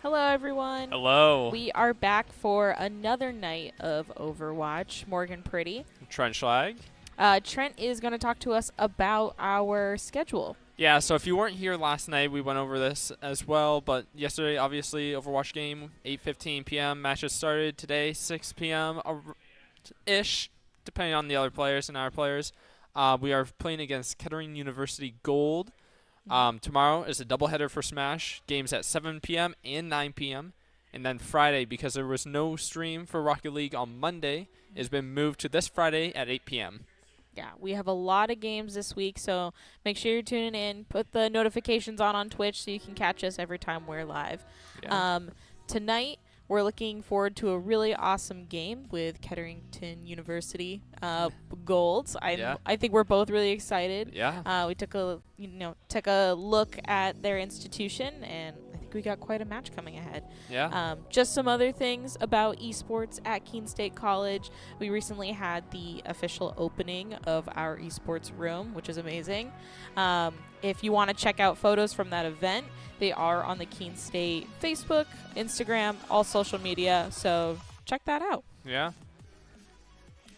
Hello, everyone. Hello. We are back for another night of Overwatch. Morgan Pretty. Trenchlag. Trent is going to talk to us about our schedule. Yeah, so if you weren't here last night, we went over this as well. But yesterday, obviously, Overwatch game, 8:15 p.m. Matches started today, 6 p.m. ish, depending on the other players and our players. We are playing against Kettering University Gold. Tomorrow is a doubleheader for Smash. Games at 7 p.m. and 9 p.m. And then Friday, because there was no stream for Rocket League on Monday, has been moved to this Friday at 8 p.m. Yeah, we have a lot of games this week, so make sure you're tuning in. Put the notifications on Twitch so you can catch us every time we're live. Yeah. Tonight, we're looking forward to a really awesome game with Ketterington University Golds. I think we're both really excited. Yeah. We took a look at their institution, and I think we got quite a match coming ahead. Yeah. Just some other things about esports at Keene State College. We recently had the official opening of our esports room, which is amazing. If you want to check out photos from that event, they are on the Keene State Facebook, Instagram, all social media, so check that out. Yeah.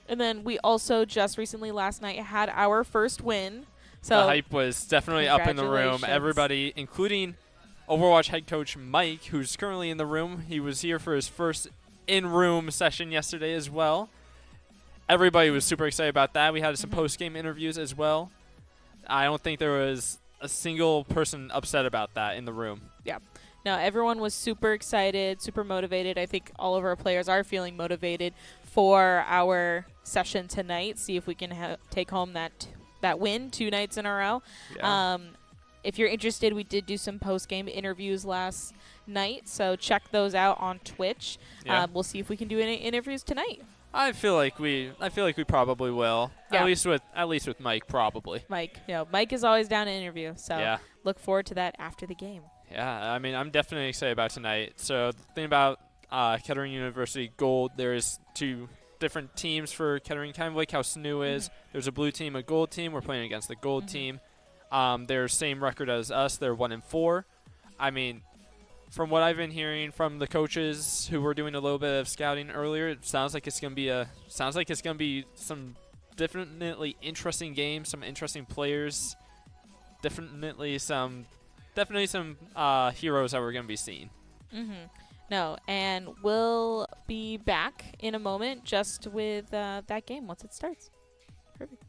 And then we also just recently last night had our first win. So the hype was definitely up in the room. Everybody, including Overwatch head coach Mike, who's currently in the room. He was here for his first in-room session yesterday as well. Everybody was super excited about that. We had some post-game interviews as well. I don't think there was a single person upset about that in the room. Yeah. No, everyone was super excited, super motivated. I think all of our players are feeling motivated for our session tonight. See if we can take home that win 2 nights in a row. Yeah. If you're interested, we did do some post-game interviews last night, so check those out on Twitch. Yeah. We'll see if we can do any interviews tonight. I feel like we probably will. Yeah. At least with Mike, probably. Mike is always down to interview, so yeah. Look forward to that after the game. Yeah, I mean, I'm definitely excited about tonight. So the thing about Kettering University Gold, there's 2 different teams for Kettering, kind of like how SNU is. There's a blue team, a gold team. We're playing against the gold team. They're same record as us. They're 1-4. I mean, from what I've been hearing from the coaches who were doing a little bit of scouting earlier, it sounds like it's gonna be some definitely interesting games, some interesting players, definitely some heroes that we're gonna be seeing. No, and we'll be back in a moment just with that game once it starts. Perfect.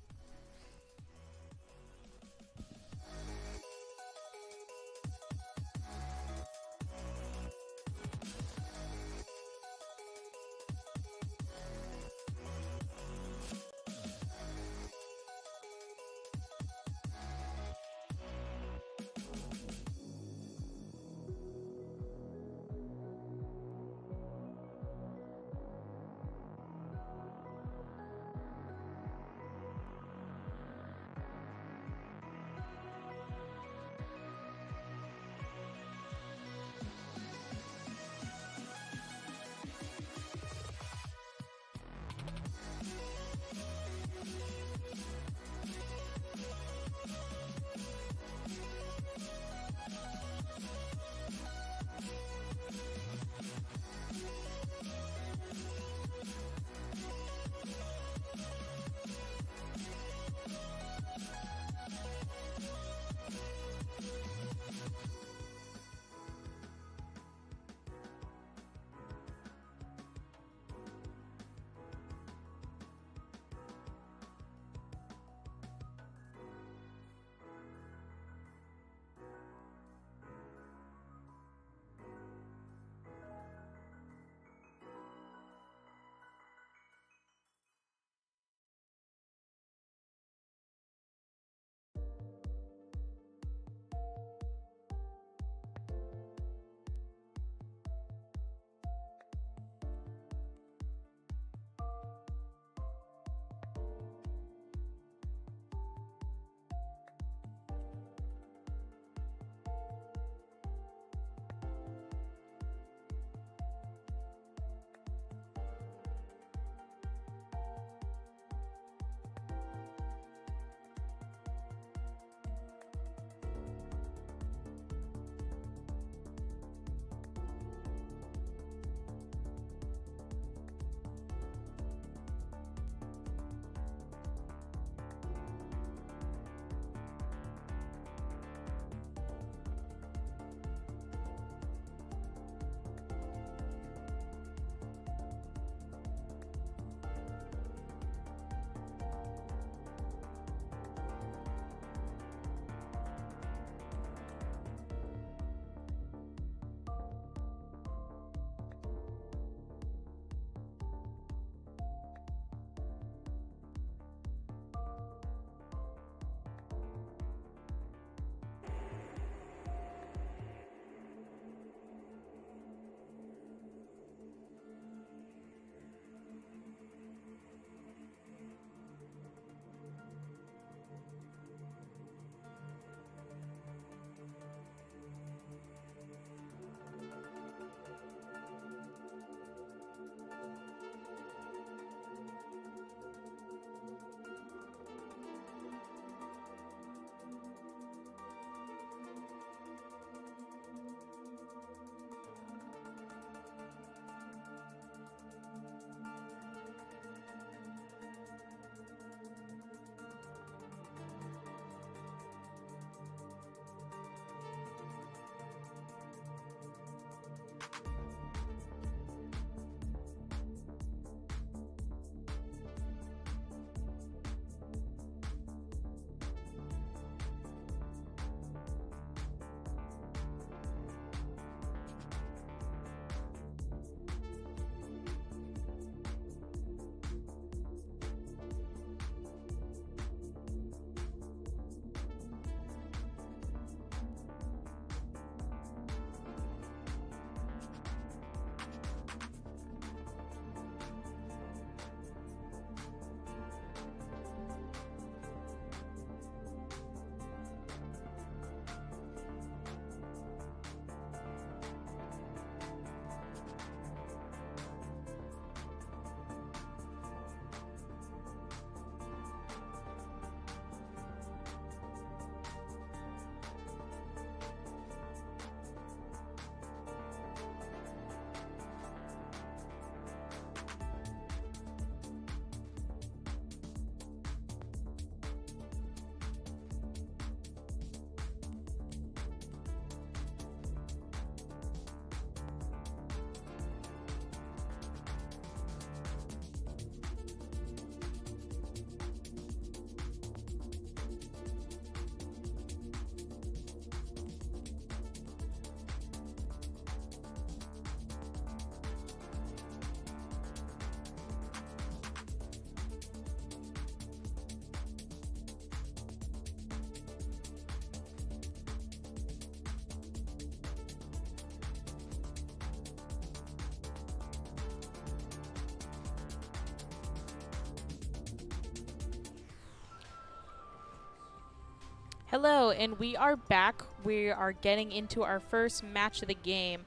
Hello, and we are back. We are getting into our first match of the game.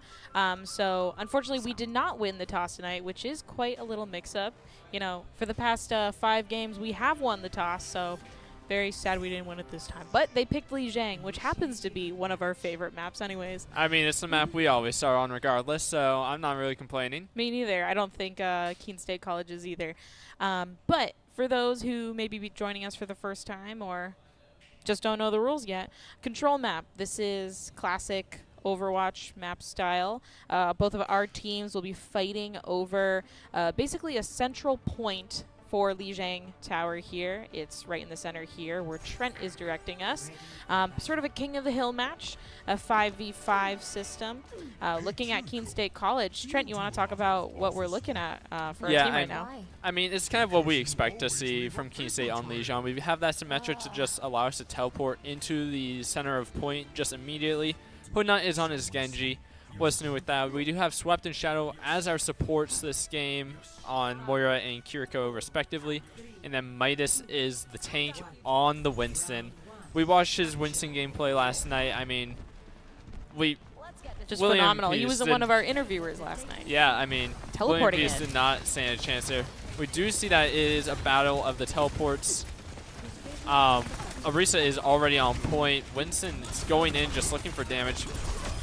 So, unfortunately, we did not win the toss tonight, which is quite a little mix-up. You know, for the past 5 games, we have won the toss, so very sad we didn't win it this time. But they picked Lijiang, which happens to be one of our favorite maps anyways. I mean, it's the map we always start on regardless, so I'm not really complaining. Me neither. I don't think Keene State College is either. But for those who may be joining us for the first time or just don't know the rules yet, control map. This is classic Overwatch map style. Both of our teams will be fighting over basically a central point for Lijiang Tower here. It's right in the center here where Trent is directing us. Sort of a King of the Hill match, a 5v5 system. Looking at Keene State College, Trent, you want to talk about what we're looking at for our team right now? I mean, it's kind of what we expect to see from Keene State on Lijiang. We have that symmetric to just allow us to teleport into the center of point just immediately. Hoodnut is on his Genji. What's new with that? We do have Swept and Shadow as our supports this game on Moira and Kiriko respectively. And then Midas is the tank on the Winston. We watched his Winston gameplay last night. I mean, just phenomenal. He was one of our interviewers last night. Yeah, I mean, teleporting William Peace did not stand a chance there. We do see that it is a battle of the teleports. Arisa is already on point. Winston is going in just looking for damage.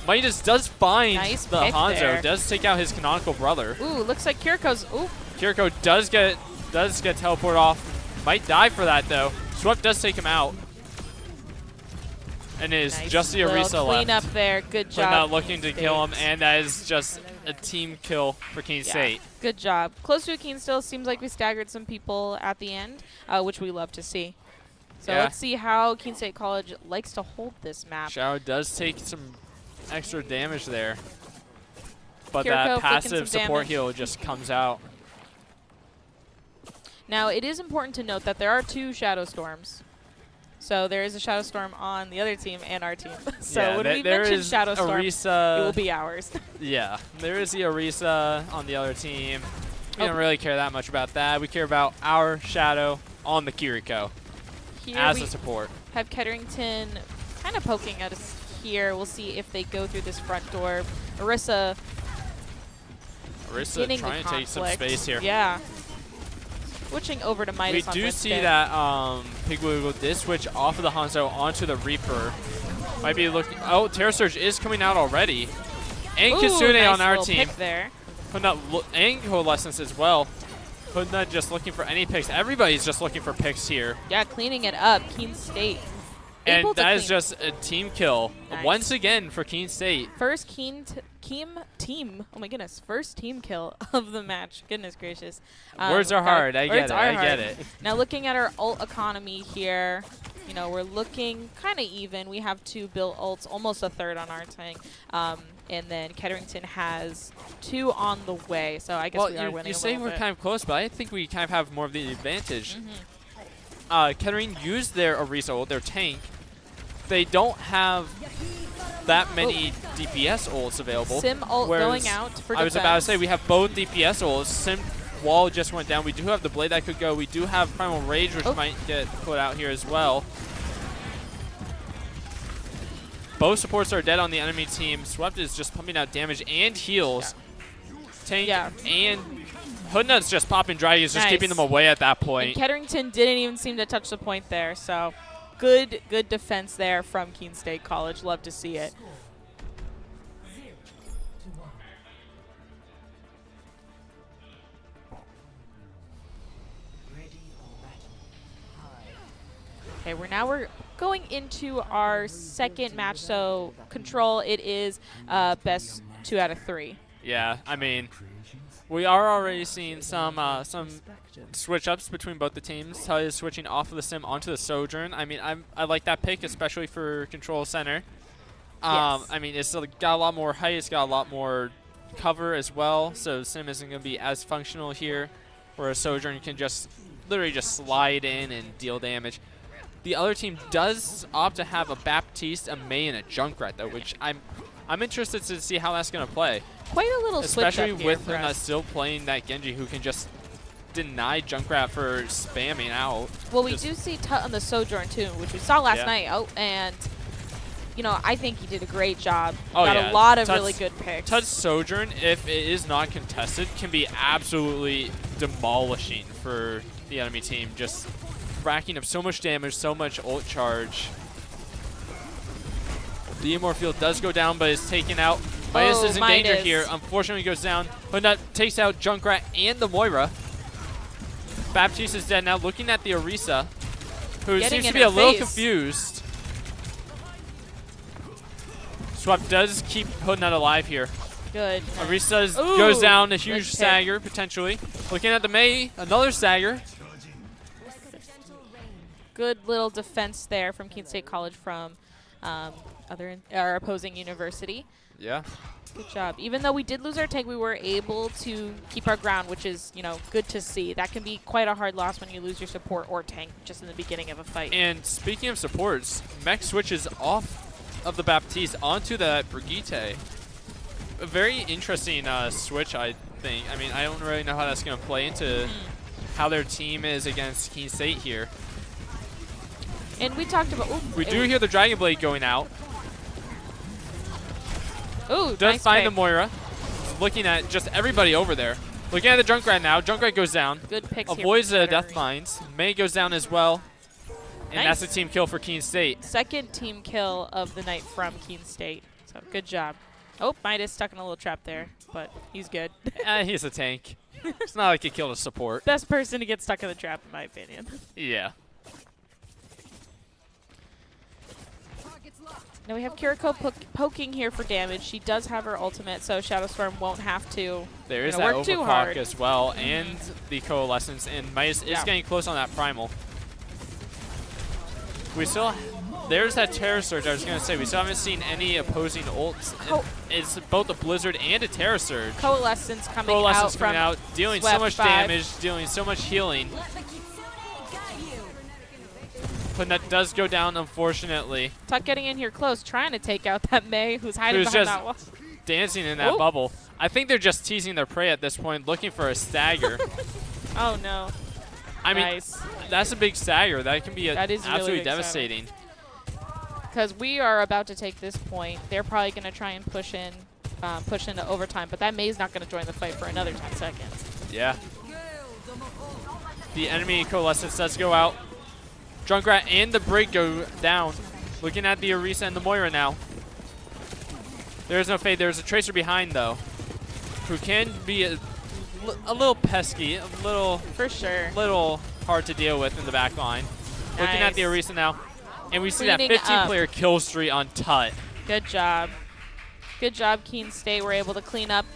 Midas does find the Hanzo, there. does take out his canonical brother. Ooh, looks like Kiriko's. Ooh. Kiriko does get teleported off. Might die for that though. Swept does take him out. And it is just the Arisa left. Clean up there. Good job. But not looking to kill him, and that is just a team kill for Keene State. Good job. Close to a Keene still. Seems like we staggered some people at the end, which we love to see. So let's see how Keene State College likes to hold this map. Shadow does take some extra damage there, but Kiriko that passive support heal just comes out. Now, it is important to note that there are 2 Shadow Storms. So there is a Shadow Storm on the other team and our team. So when we mention Shadow Storm, Arisa, it will be ours. Yeah, there is the Arisa on the other team. We don't really care that much about that. We care about our Shadow on the Kiriko as a support. Have Ketterington kind of poking at us here. We'll see if they go through this front door. Arisa trying to take some space here. Yeah. Switching over to Midas. We do see that Pigwiggle did switch off of the Hanzo onto the Reaper. Might be looking. Oh, Terror Surge is coming out already. And Kitsune nice on our team. Pick there. And Coalescence as well. Hoodnut just looking for any picks. Everybody's just looking for picks here. Yeah, cleaning it up. Keene State. And that is just a team kill once again for Keene State. First team. Oh my goodness! First team kill of the match. Goodness gracious. Words are hard. I get it. Now looking at our ult economy here, you know, we're looking kind of even. We have 2 built ults, almost a third on our tank. And then Ketterington has 2 on the way. So I guess we are winning. You say we're kind of close, but I think we kind of have more of the advantage. Kettering used their Arisa ult, their tank. They don't have that many DPS ults available. Sim ult going out for defense. I was about to say we have both DPS ults. Sim wall just went down. We do have the blade that could go. We do have Primal Rage, which might get put out here as well. Both supports are dead on the enemy team. Swept is just pumping out damage and heals. Tank and Hoodnut's just popping dragons, just keeping them away at that point. And Ketterington didn't even seem to touch the point there, so good defense there from Keene State College. Love to see it. Okay, we're going into our second match. So control, it is best 2 out of 3. Yeah, I mean, we are already seeing some switch ups between both the teams. Tully is switching off of the Sim onto the Sojourn. I mean, I like that pick, especially for control center. I mean, it's got a lot more height. It's got a lot more cover as well. So Sim isn't going to be as functional here, where a Sojourn can just literally just slide in and deal damage. The other team does opt to have a Baptiste, a Mei, and a Junkrat though, which I'm interested to see how that's going to play. Quite a little switch up especially here with him still playing that Genji, who can just deny Junkrat for spamming out. Well, we do see Tut on the Sojourn too, which we saw last night. Oh, and you know, I think he did a great job. Got a lot of really good picks. Tut's Sojourn, if it is not contested, can be absolutely demolishing for the enemy team. Just racking up so much damage, so much ult charge. The Immortal Field does go down, but is taken out. Midas is in danger here. Unfortunately, goes down. But that takes out Junkrat and the Moira. Baptiste is dead now. Looking at the Orisa, who seems to be a little confused. Swap does keep putting that alive here. Good. Orisa goes down. A huge stagger, potentially. Looking at the Mei, another stagger. Good little defense there from Keene State College from our opposing university. Yeah. Good job. Even though we did lose our tank, we were able to keep our ground, which is, you know, good to see. That can be quite a hard loss when you lose your support or tank just in the beginning of a fight. And speaking of supports, Mech switches off of the Baptiste onto the Brigitte. A very interesting switch, I think. I mean, I don't really know how that's going to play into how their team is against Keene State here. And we talked about... we do hear the Dragon Blade going out. Ooh, does find the Moira. Looking at just everybody over there. Looking at the Junkrat now. Junkrat goes down. Good picks. Avoids the Death Mines. Mei goes down as well. And that's a team kill for Keene State. Second team kill of the night from Keene State. So good job. Oh, Midas stuck in a little trap there, but he's good. He's a tank. It's not like he killed a support. Best person to get stuck in the trap, in my opinion. Yeah. Now we have Kiriko poking here for damage. She does have her ultimate, so Shadow Storm won't have to There is that overclock as well, and the Coalescence, and Midas is getting close on that Primal. We still, there's that Terror Surge I was going to say. We still haven't seen any opposing ults. It's both a Blizzard and a Terror Surge. Coalescence coming out, dealing so much damage, dealing so much healing. But that does go down, unfortunately. Tuck getting in here close, trying to take out that Mei who's hiding behind that wall. Dancing in that bubble. I think they're just teasing their prey at this point, looking for a stagger. Oh, no. I mean, that's a big stagger. That can be absolutely really devastating. Because we are about to take this point. They're probably going to try and push into overtime, but that Mei's not going to join the fight for another 10 seconds. Yeah. The enemy Coalescence does go out. Junkrat and the Brig go down. Looking at the Orisa and the Moira now. There's no fade. There's a Tracer behind, though, who can be a little pesky, a little little hard to deal with in the back line. Looking at the Orisa now, and we see that 15-player kill streak on Tut. Good job. Good job, Keene State. We're able to clean up.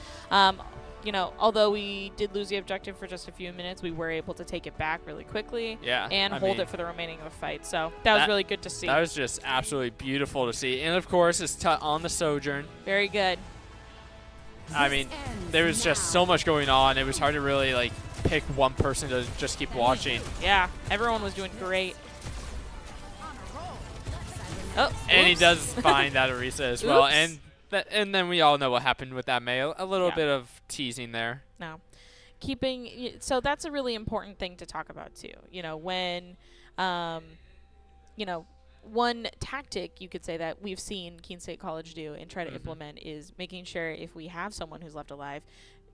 You know, although we did lose the objective for just a few minutes, we were able to take it back really quickly and hold it for the remaining of the fight. So that was really good to see. That was just absolutely beautiful to see. And, of course, it's Tut on the Sojourn. Very good. I mean, there was just so much going on. It was hard to really, like, pick one person to just keep watching. Yeah, everyone was doing great. Oh, and he does find that Orisa as well. And then we all know what happened with that Mei. A little bit of teasing there. No. So that's a really important thing to talk about, too. You know, when, you know, one tactic you could say that we've seen Keene State College do and try to implement is making sure if we have someone who's left alive,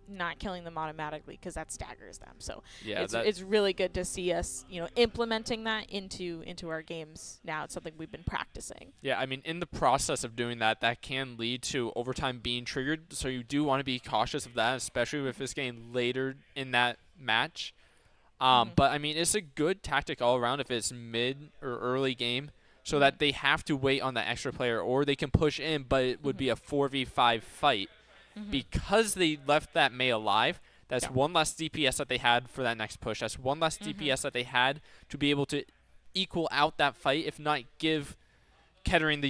not killing them automatically, because that staggers them. So it's really good to see us, you know, implementing that into our games now. It's something we've been practicing. Yeah, I mean, in the process of doing that, that can lead to overtime being triggered. So you do want to be cautious of that, especially if it's getting later in that match. But I mean, it's a good tactic all around if it's mid or early game, so that they have to wait on that extra player, or they can push in, but it would be a 4v5 fight. Because they left that Mei alive, that's one less DPS that they had for that next push. That's one less DPS that they had to be able to equal out that fight, if not give Kettering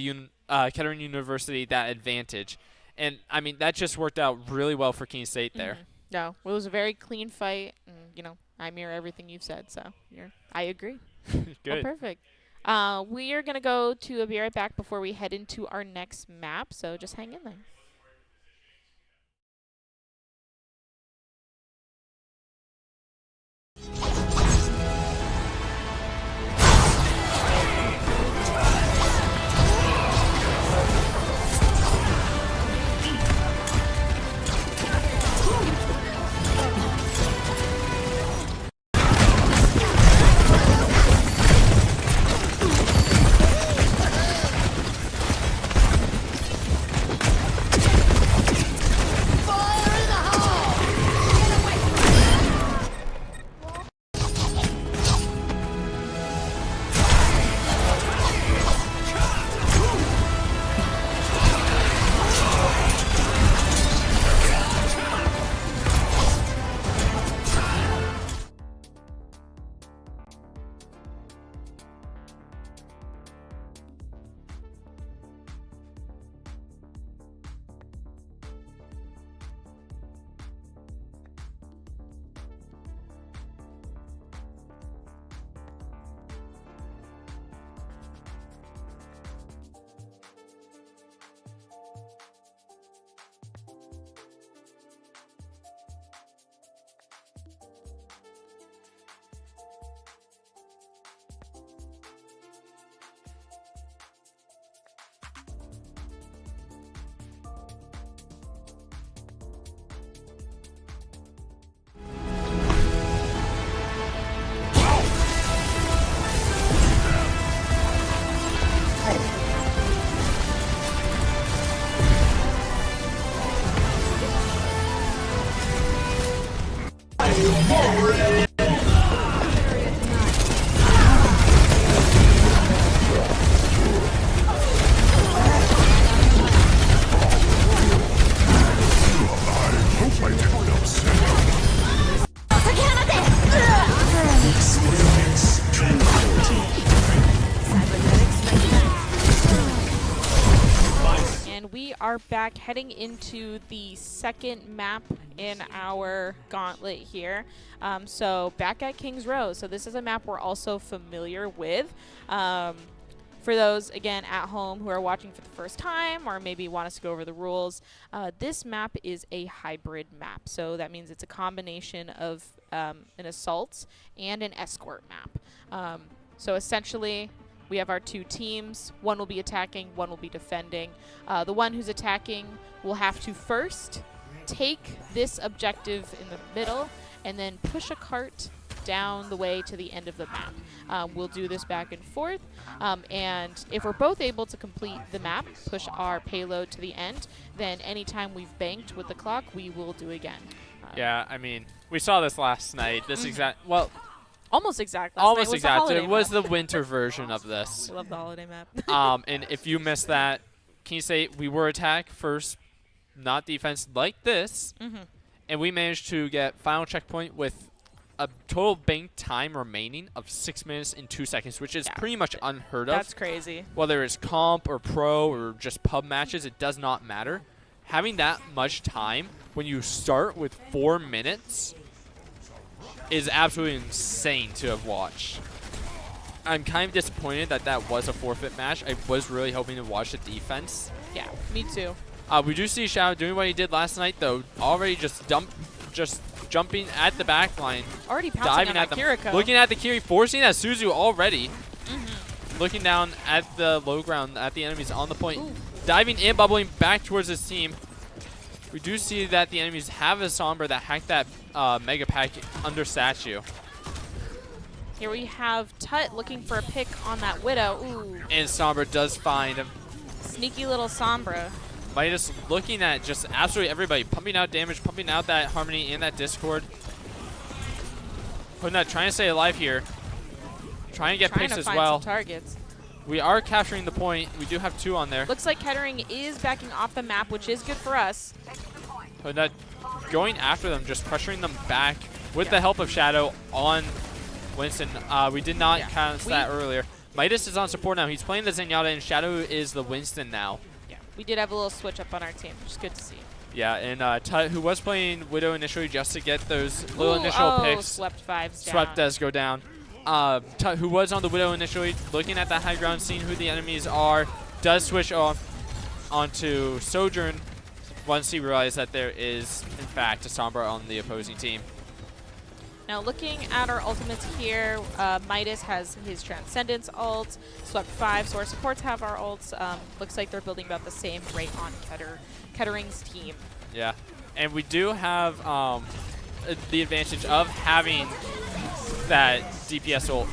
Kettering University that advantage. And, I mean, that just worked out really well for Keene State there. No, it was a very clean fight. And, you know, I mirror everything you've said, so I agree. Good. Oh, perfect. We are going to be right back before we head into our next map, so just hang in there. And we are back heading into the second map in our gauntlet here. So back at King's Row. So this is a map we're also familiar with. For those, again, at home who are watching for the first time or maybe want us to go over the rules, this map is a hybrid map. So that means it's a combination of an assault and an escort map. So essentially, we have our two teams. One will be attacking, one will be defending. The one who's attacking will have to first take this objective in the middle and then push a cart down the way to the end of the map. We'll do this back and forth. And if we're both able to complete the map, push our payload to the end, then anytime we've banked with the clock, we will do again. Yeah, I mean, we saw this last night. This exact, well, almost exact. Almost exact. It was the winter version of this. I love the holiday map. And if you missed that, Keene State, we were attack first, not defense like this. And we managed to get final checkpoint with a total bank time remaining of 6 minutes and 2 seconds, which is pretty much unheard of. That's crazy. Whether it's comp or pro or just pub matches, it does not matter. Having that much time when you start with 4 minutes is absolutely insane to have watched. I'm kind of disappointed that that was a forfeit match. I was really hoping to watch the defense. Yeah, me too. We do see Shadow doing what he did last night, though. Already just jumping at the back line. Already pouncing on at that them. Kiriko. Looking at the Kiri, forcing that Suzu already. Looking down at the low ground, at the enemies on the point. Ooh. Diving in, bubbling back towards his team. We do see that the enemies have a Sombra that hacked that Mega Pack under statue. Here we have Tut looking for a pick on that Widow. Ooh. And Sombra does find him. Sneaky little Sombra. Midas looking at just absolutely everybody, pumping out damage, pumping out that Harmony and that Discord. Putting that, trying to stay alive here. Trying to get picks as well. Some targets. We are capturing the point. We do have 2 on there. Looks like Kettering is backing off the map, which is good for us. Putting that, going after them, just pressuring them back with the help of Shadow on Winston. We did not cast that earlier. Midas is on support now. He's playing the Zenyatta, and Shadow is the Winston now. We did have a little switch up on our team, which is good to see. Yeah, and Tut, who was playing Widow initially just to get those little initial picks. Swept 5s down. Swept does go down. Tut, who was on the Widow initially, looking at the high ground, seeing who the enemies are, does switch off onto Sojourn once he realized that there is, in fact, a Sombra on the opposing team. Now looking at our ultimates here, Midas has his Transcendence ult, swept 5, so our supports have our ults. Looks like they're building about the same rate on Kettering's team. Yeah, and we do have the advantage of having that DPS ult.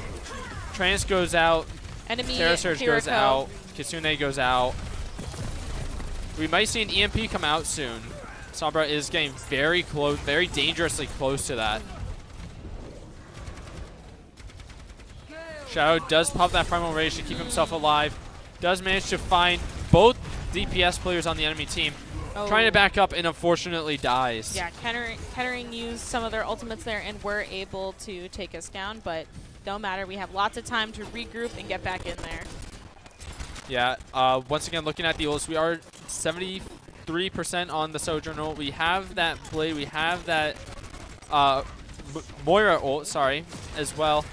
Trance goes out, Enemy Terra Surge Kiriko goes out, Kitsune goes out. We might see an EMP come out soon. Sombra is getting very close, very dangerously close to that. Shadow does pop that Primal Rage to keep himself alive. Does manage to find both DPS players on the enemy team. Trying to back up and unfortunately dies. Yeah, Kettering used some of their ultimates there and were able to take us down, but don't matter. We have lots of time to regroup and get back in there. Yeah, once again, looking at the ults, we are 73% on the Sojourn ult. We have that Blade, we have that Moira ult, sorry, as well.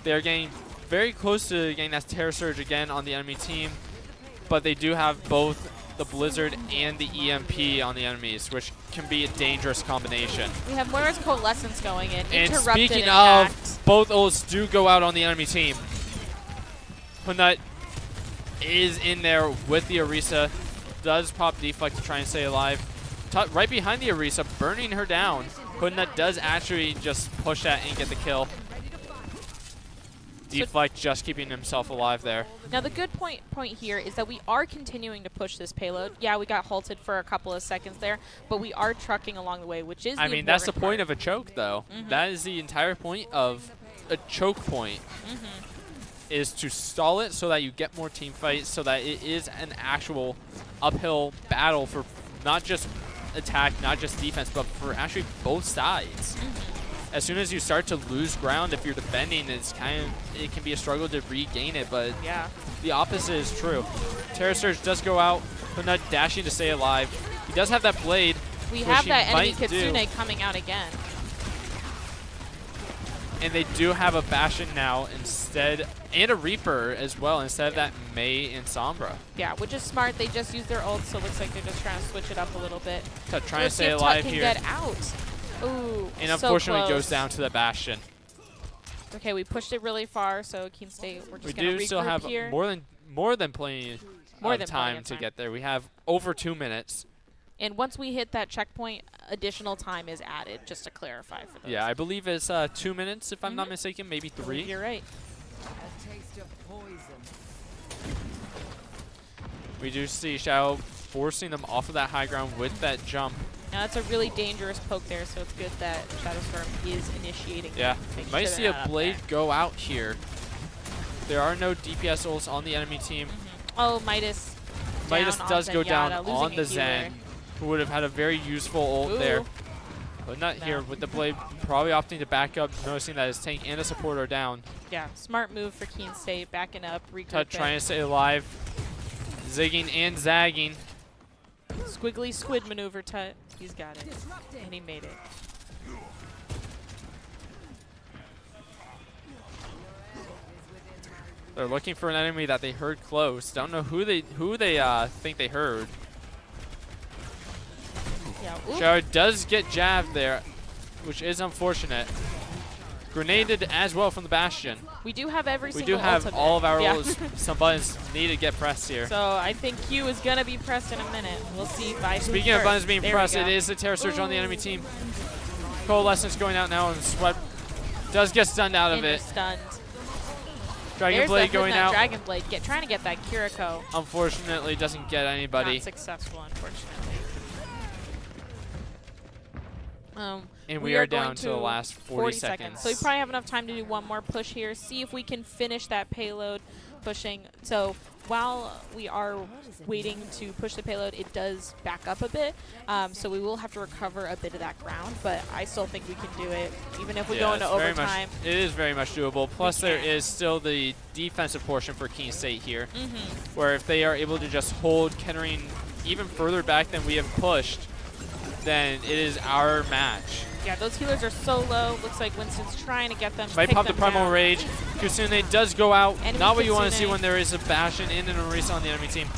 They're getting very close to getting that Terra Surge again on the enemy team, but they do have both the Blizzard and the EMP on the enemies, which can be a dangerous combination. We have Moira's Coalescence going in. And speaking of, both ults do go out on the enemy team. Hunut is in there with the Orisa, does pop Deflect to try and stay alive. Right behind the Orisa, burning her down. Hunut does actually just push that and get the kill. Deflect just keeping himself alive there. Now the good point here is that we are continuing to push this payload. Yeah, we got halted for a couple of seconds there, but we are trucking along the way, which is I mean, that's the point of a choke, though. That is the entire point of a choke point, is to stall it so that you get more team fights, so that it is an actual uphill battle for not just attack, not just defense, but for actually both sides. As soon as you start to lose ground, if you're defending, it can be a struggle to regain it, but yeah, the opposite is true. Terra Surge does go out, but not dashing to stay alive. He does have that blade. We have that enemy Kitsune coming out again. And they do have a Bastion now instead, and a Reaper as well, instead of that Mei and Sombra. Yeah, which is smart. They just used their ult, so it looks like they're just trying to switch it up a little bit. Trying to stay alive here. Get out. Ooh, and unfortunately goes down to the Bastion. Okay, we pushed it really far, so Keene State, we're just going to regroup here. We do still have more than plenty of time to get there. We have over 2 minutes. And once we hit that checkpoint, additional time is added, just to clarify for those. Yeah, I believe it's 2 minutes, if I'm not mistaken, maybe 3. You're right. A taste of poison. We do see Xiao forcing them off of that high ground with that jump. Now that's a really dangerous poke there, so it's good that Shadow Storm is initiating. Yeah, might see a blade go out here. There are no DPS ults on the enemy team. Oh, Midas. Midas does go down on the Zen, Zen, who would have had a very useful ult there. But not here with the blade, probably opting to back up, noticing that his tank and a support are down. Yeah, smart move for Keene State, backing up, regrouping. Trying to stay alive, zigging and zagging. Squiggly squid maneuver, Tut. He's got it, and he made it. They're looking for an enemy that they heard close. Don't know who they think they heard. Yeah, Shadow does get jabbed there, which is unfortunate. Grenaded as well from the Bastion. We do have every single We do have ultimate. all of our ults. Some buttons need to get pressed here. So I think Q is going to be pressed in a minute. We'll see if I Speaking of buttons being pressed, it is the Terra Surge on the enemy team. Coalescence going out now, and Sweat does get stunned out of it. Stunned. Dragon Blade going out. Dragon Blade, trying to get that Kiriko. Unfortunately, doesn't get anybody. Not successful, unfortunately. And we are down to the last 40 seconds. So we probably have enough time to do one more push here, see if we can finish that payload pushing. So while we are waiting to push the payload, it does back up a bit. So we will have to recover a bit of that ground, but I still think we can do it, even if we go into overtime. It is very much doable. Plus, there is still the defensive portion for Keene State here, where if they are able to just hold Kettering even further back than we have pushed, then it is our match. Yeah, those healers are so low. Looks like Winston's trying to get them. Might pop the Primal Rage. Kitsune does go out. Enemy Not what you want to Kitsune. see when there is a Bastion and an Orisa on the enemy team.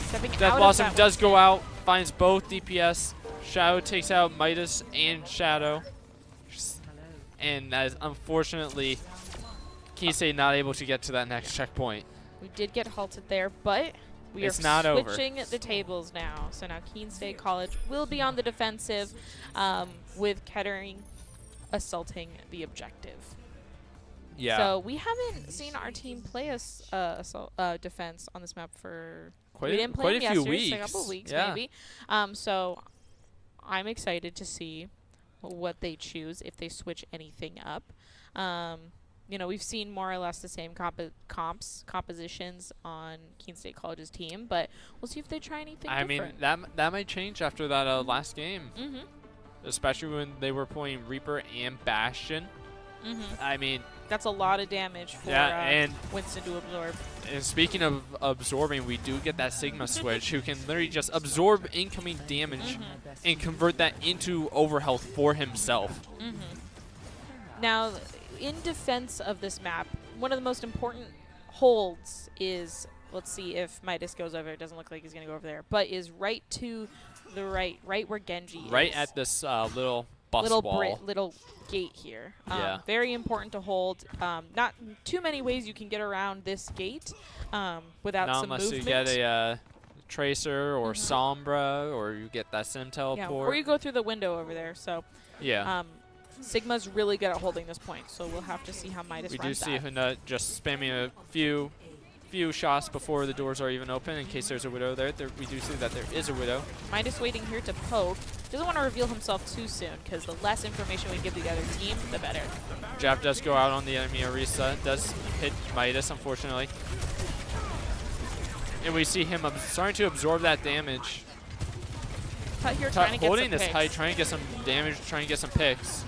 Stepping Death out of Blossom that does Winston. go out. Finds both DPS. Shadow takes out Midas and Shadow. And that is unfortunately Keene State not able to get to that next checkpoint. We did get halted there, but we It's are not over. switching the tables now. So now Keene State College will be on the defensive with Kettering assaulting the objective. Yeah. So we haven't seen our team play defense on this map for Quite we a- didn't play quite a them few yesterday, weeks. a couple weeks Yeah. maybe. So I'm excited to see what they choose if they switch anything up. You know, we've seen more or less the same compositions on Keene State College's team, but we'll see if they try anything I different. mean, that might change after that last game, Mm-hmm. especially when they were playing Reaper and Bastion. Mm-hmm. I mean, That's a lot of damage for and Winston to absorb. And speaking of absorbing, we do get that Sigma switch who can literally just absorb incoming damage and convert that into overhealth for himself. Now, in defense of this map, one of the most important holds is, let's see if Midas goes over. It doesn't look like he's going to go over there, but is right to the right where Genji is. Right at this little bus wall. Little gate here. Yeah. Very important to hold. Not too many ways you can get around this gate without Not some unless movement. you get a Tracer or Sombra, or you get that Sim teleport. Yeah, or you go through the window over there. So yeah. Sigma's really good at holding this point, so we'll have to see how Midas We do runs see that. Huna just spamming a few shots before the doors are even open in case there's a Widow there. We do see that there is a Widow. Midas waiting here to poke. Doesn't want to reveal himself too soon, because the less information we give the other team, the better. Jab does go out on the enemy Orisa. Does hit Midas, unfortunately. And we see him starting to absorb that damage. Tut here trying to get Holding some this picks. height, trying to get some damage, trying to get some picks.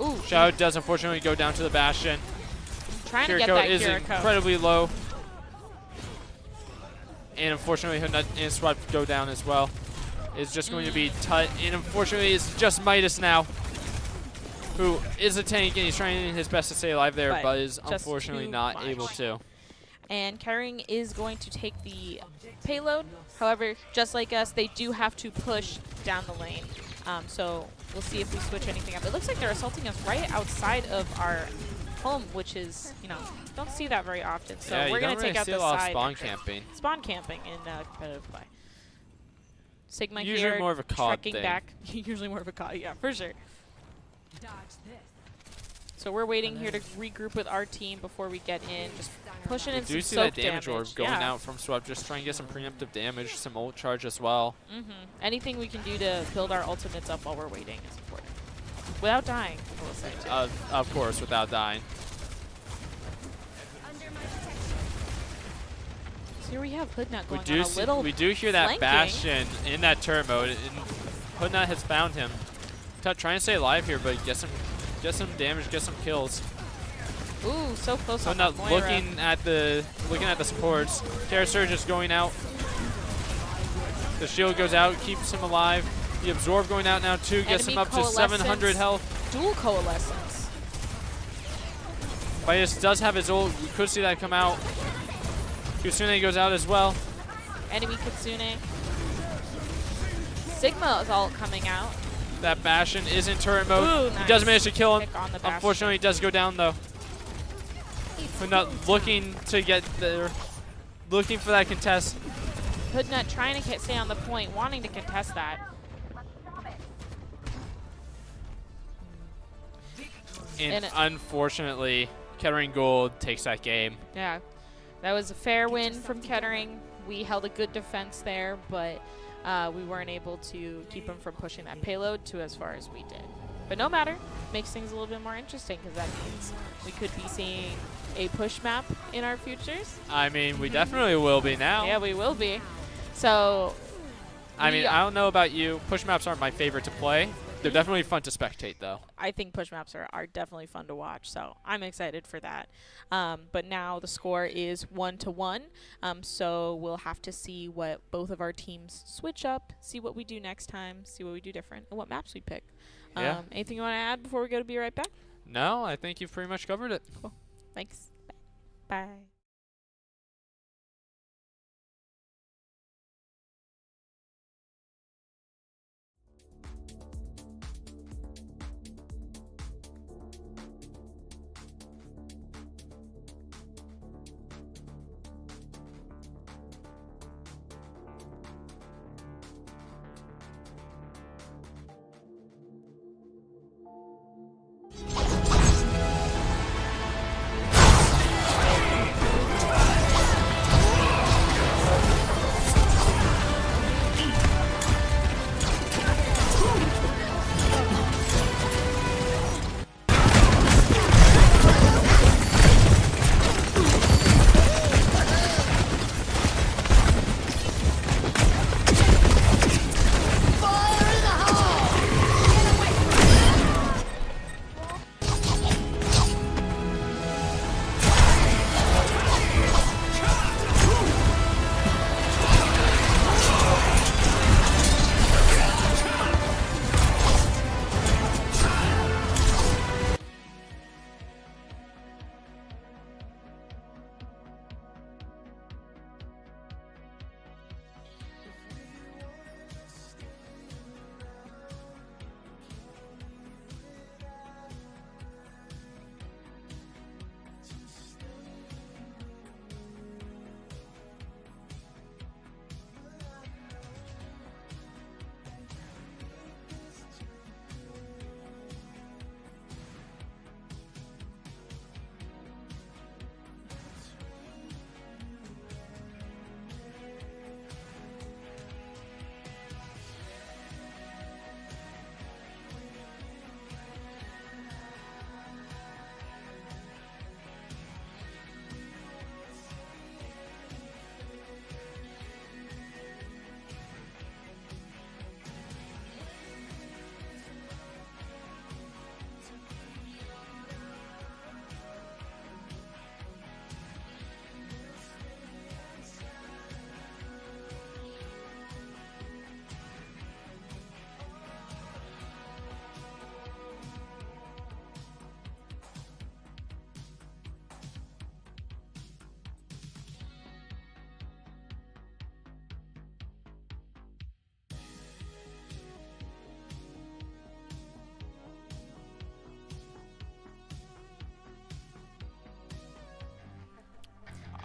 Ooh, Shadow does unfortunately go down to the Bastion. trying to get Kiriko that is Kiriko. incredibly low. And unfortunately, Huna and Swap go down as well. It's just going to be Tut. And unfortunately, it's just Midas now, who is a tank, and he's trying his best to stay alive there, but is just unfortunately too not much. able to. And Kettering is going to take the payload. However, just like us, they do have to push down the lane. So we'll see if we switch anything up. It looks like they're assaulting us right outside of our home, which is, don't see that very often. So Yeah, we're you going don't to take really out see the a lot of side spawn entrance. camping. Spawn camping in competitive play. Sigma Usually here, more of a COD trekking thing. back. Usually more of a COD, yeah, for sure. Dodge this. So we're waiting here to regroup with our team before we get in. Just pushing in We some do see soak that damage orb going yeah. out from Swap, just trying to get some preemptive damage, some ult charge as well. Anything we can do to build our ultimates up while we're waiting is important. Without dying, I will say. Of course, without dying. So here we have Hoodnut We going do on a little we do hear that flanking. Bastion in that turret mode. And Hoodnut has found him. Tut trying to stay alive here, but get some damage, get some kills. Ooh, so close on the Hoodnut Moira. looking at the supports. Terra Surge is going out. The shield goes out, keeps him alive. The absorb going out now too, gets him Enemy up to 700 coalescence. health. Dual coalescence. Midas does have his ult. We could see that come out. Kusune goes out as well. Enemy Kitsune. Sigma is all coming out. That Bastion is in turret mode. Ooh, He nice. does manage to kill him. Pick on the Bastion. Unfortunately, he does go down though. Hoodnut looking to get there, looking for that contest. Hoodnut trying to stay on the point, wanting to contest that. And And unfortunately, Kettering Gold takes that game. Yeah, that was a fair win from Kettering. We held a good defense there, but we weren't able to keep them from pushing that payload to as far as we did. But no matter, makes things a little bit more interesting because that means we could be seeing a push map in our futures. I mean, we definitely will be now. Yeah, we will be. So, I mean, I don't know about you. Push maps aren't my favorite to play. They're definitely fun to spectate, though. I think push maps are definitely fun to watch, so I'm excited for that. But now the score is 1-1, so we'll have to see what both of our teams switch up, see what we do next time, see what we do different, and what maps we pick. Yeah. Anything you want to add before we go to Be Right Back? No, I think you've pretty much covered it. Thanks. Bye.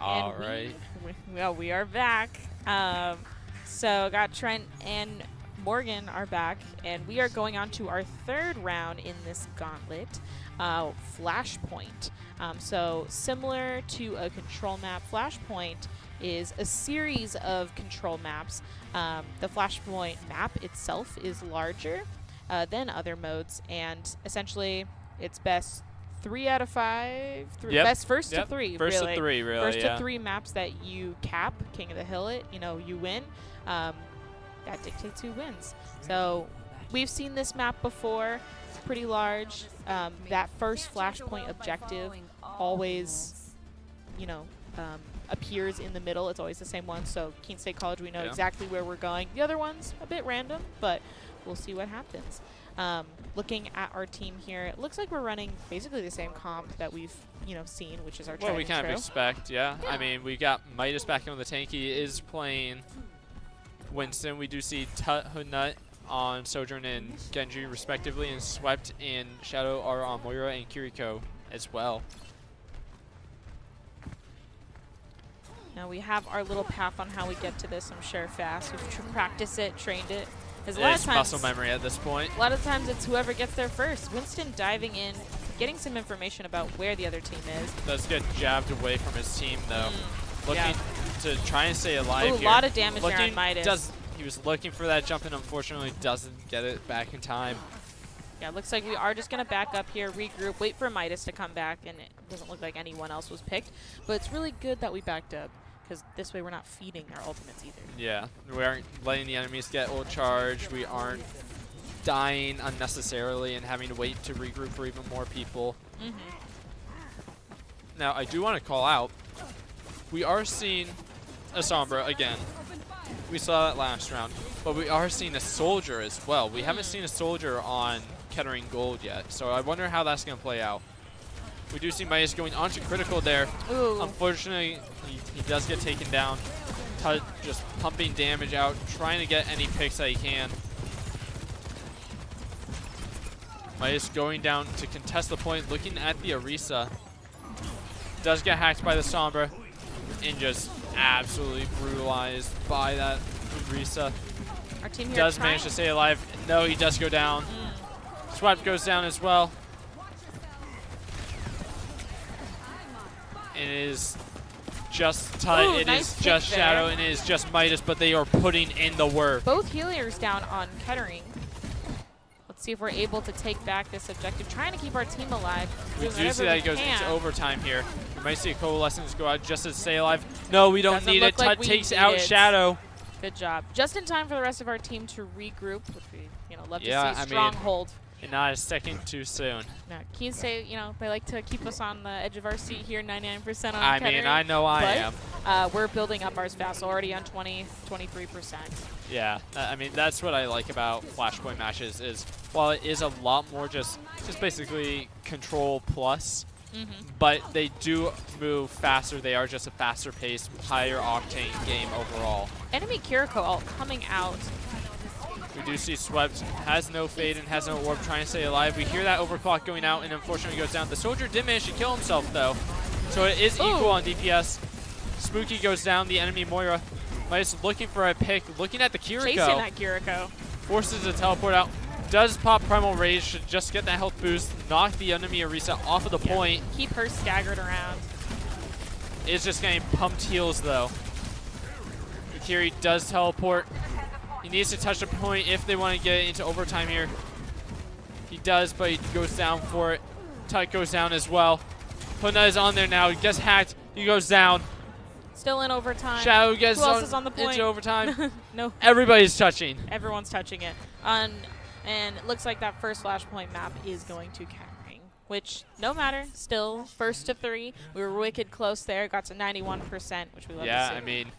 All right. Well, we are back. So got Trent and Morgan are back, and we are going on to our third round in this gauntlet, Flashpoint. So similar to a control map, Flashpoint is a series of control maps. The Flashpoint map itself is larger than other modes, and essentially it's best 3 out of 5. Best first to 3. First really. to 3, really. First yeah. to 3 maps that you cap, King of the Hill it, you win. That dictates who wins. So we've seen this map before. It's pretty large. That first Flashpoint objective always, appears in the middle. It's always the same one. So Keene State College, we know exactly where we're going. The other one's a bit random, but we'll see what happens. Looking at our team here, it looks like we're running basically the same comp that we've seen, which is our Well, we tried and kind of true. expect, yeah. I mean, we got Midas back on the tank. He is playing Winston. We do see Nut on Sojourn and Genji respectively, and Swept and Shadow are on Moira and Kiriko as well. Now we have our little path on how we get to this, I'm sure, fast. We've practiced it, trained it. Because a lot of It's times, muscle memory at this point. a lot of times it's whoever gets there first. Winston diving in, getting some information about where the other team is. Does get jabbed away from his team, though. Looking yeah. to try and stay alive Ooh, here. a lot of damage there on Looking- Midas. He was looking for that jump and unfortunately doesn't get it back in time. Yeah, looks like we are just going to back up here, regroup, wait for Midas to come back, and it doesn't look like anyone else was picked. But it's really good that we backed up, because this way we're not feeding our ultimates either. Yeah, we aren't letting the enemies get ult charge. We aren't dying unnecessarily and having to wait to regroup for even more people. Now, I do want to call out, we are seeing a Sombra again. We saw that last round, but we are seeing a Soldier as well. We haven't seen a Soldier on Kettering Gold yet, so I wonder how that's going to play out. We do see Midas going onto critical there. Ooh. Unfortunately, he does get taken down. Tut just pumping damage out, trying to get any picks that he can. Midas going down to contest the point, looking at the Orisa. Does get hacked by the Sombra and just absolutely brutalized by that Orisa. Our team here Does trying. manage to stay alive. No, he does go down. Swept goes down as well. It is just Tut, Ooh, it nice is pick just there. Shadow, and it is just Midas, but they are putting in the work. Both healers down on Kettering. Let's see if we're able to take back this objective. Trying to keep our team alive. We doing do whatever see that we it goes can. into overtime here. We might see a Coalescence go out just to stay alive. No, we don't Doesn't need look it. like Tut we takes need out it. Shadow. Good job. Just in time for the rest of our team to regroup, which we love Yeah, to I see. mean- Stronghold. And not a second too soon. Now, Keene State, they like to keep us on the edge of our seat here, 99% on I Kettering. mean, I know I am. But we're building up ours fast, already on 23%. Yeah, I mean, that's what I like about Flashpoint matches is while it is a lot more just basically control plus, but they do move faster. They are just a faster paced, higher octane game overall. Enemy Kiriko ult coming out. We do see Swept has no fade and has no orb trying to stay alive. We hear that overclock going out and unfortunately goes down. The Soldier did manage to kill himself though, so it is equal on DPS. Spooky goes down, the enemy Moira. Midas looking for a pick, looking at the Kiriko. Chasing that Kiriko. Forces a teleport out. Does pop Primal Rage to just get that health boost, knock the enemy Orisa off of the point. Keep her staggered around. Is just getting pumped heals though. Akiri does teleport. He needs to touch the point if they want to get into overtime here. He does, but he goes down for it. Tut goes down as well. Huna is on there now. He gets hacked. He goes down. Still in overtime. Shadow gets Who else is on the point? into overtime. No. Everybody's touching. Everyone's touching it. And it looks like that first Flashpoint map is going to Kettering, which, no matter, still first to 3. We were wicked close there. Got to 91%, which we love to see. Yeah, I mean,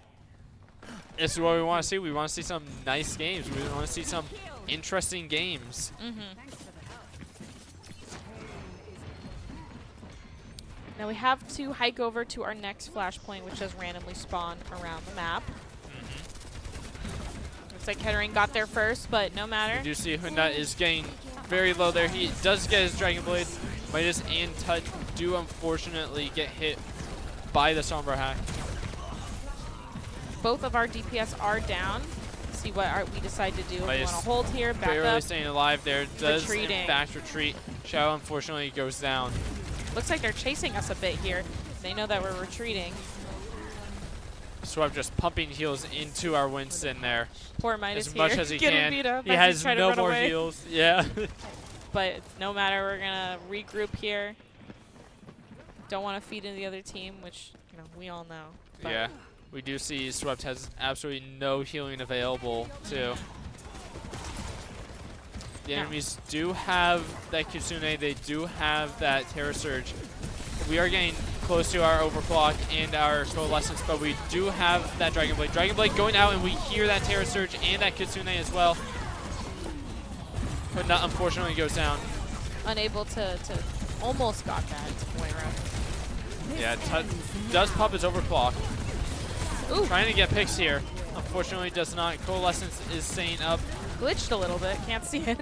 this is what we want to see. We want to see some nice games. We want to see some interesting games. Now we have to hike over to our next Flashpoint, which does randomly spawn around the map. Looks like Kettering got there first, but no matter. You do see Hunda is getting very low there. He does get his Dragon Blade. Midas and Tut do unfortunately get hit by the Sombra hack. Both of our DPS are down. See what we decide to do. We want to hold here, back barely up. staying alive there. Does Retreating. in fact retreat. Shadow unfortunately goes down. Looks like they're chasing us a bit here. They know that we're retreating. Swab just pumping heals into our Winston there. Poor Midas as here. much as he Getting can. beat up He as has he's trying to no run more away. heals. Yeah. But no matter, we're gonna regroup here. Don't want to feed into the other team, which we all know. But Yeah. We do see Swept has absolutely no healing available too. The enemies do have that Kitsune, they do have that Terror Surge. We are getting close to our Overclock and our Coalescence, but we do have that Dragon Blade. Dragon Blade going out, and we hear that Terror Surge and that Kitsune as well. But not, unfortunately goes down. unable to almost got that Moira. Yeah, does pop his Overclock. Ooh. Trying to get picks here. Unfortunately does not. Coalescence is staying up. Glitched a little bit, can't see it.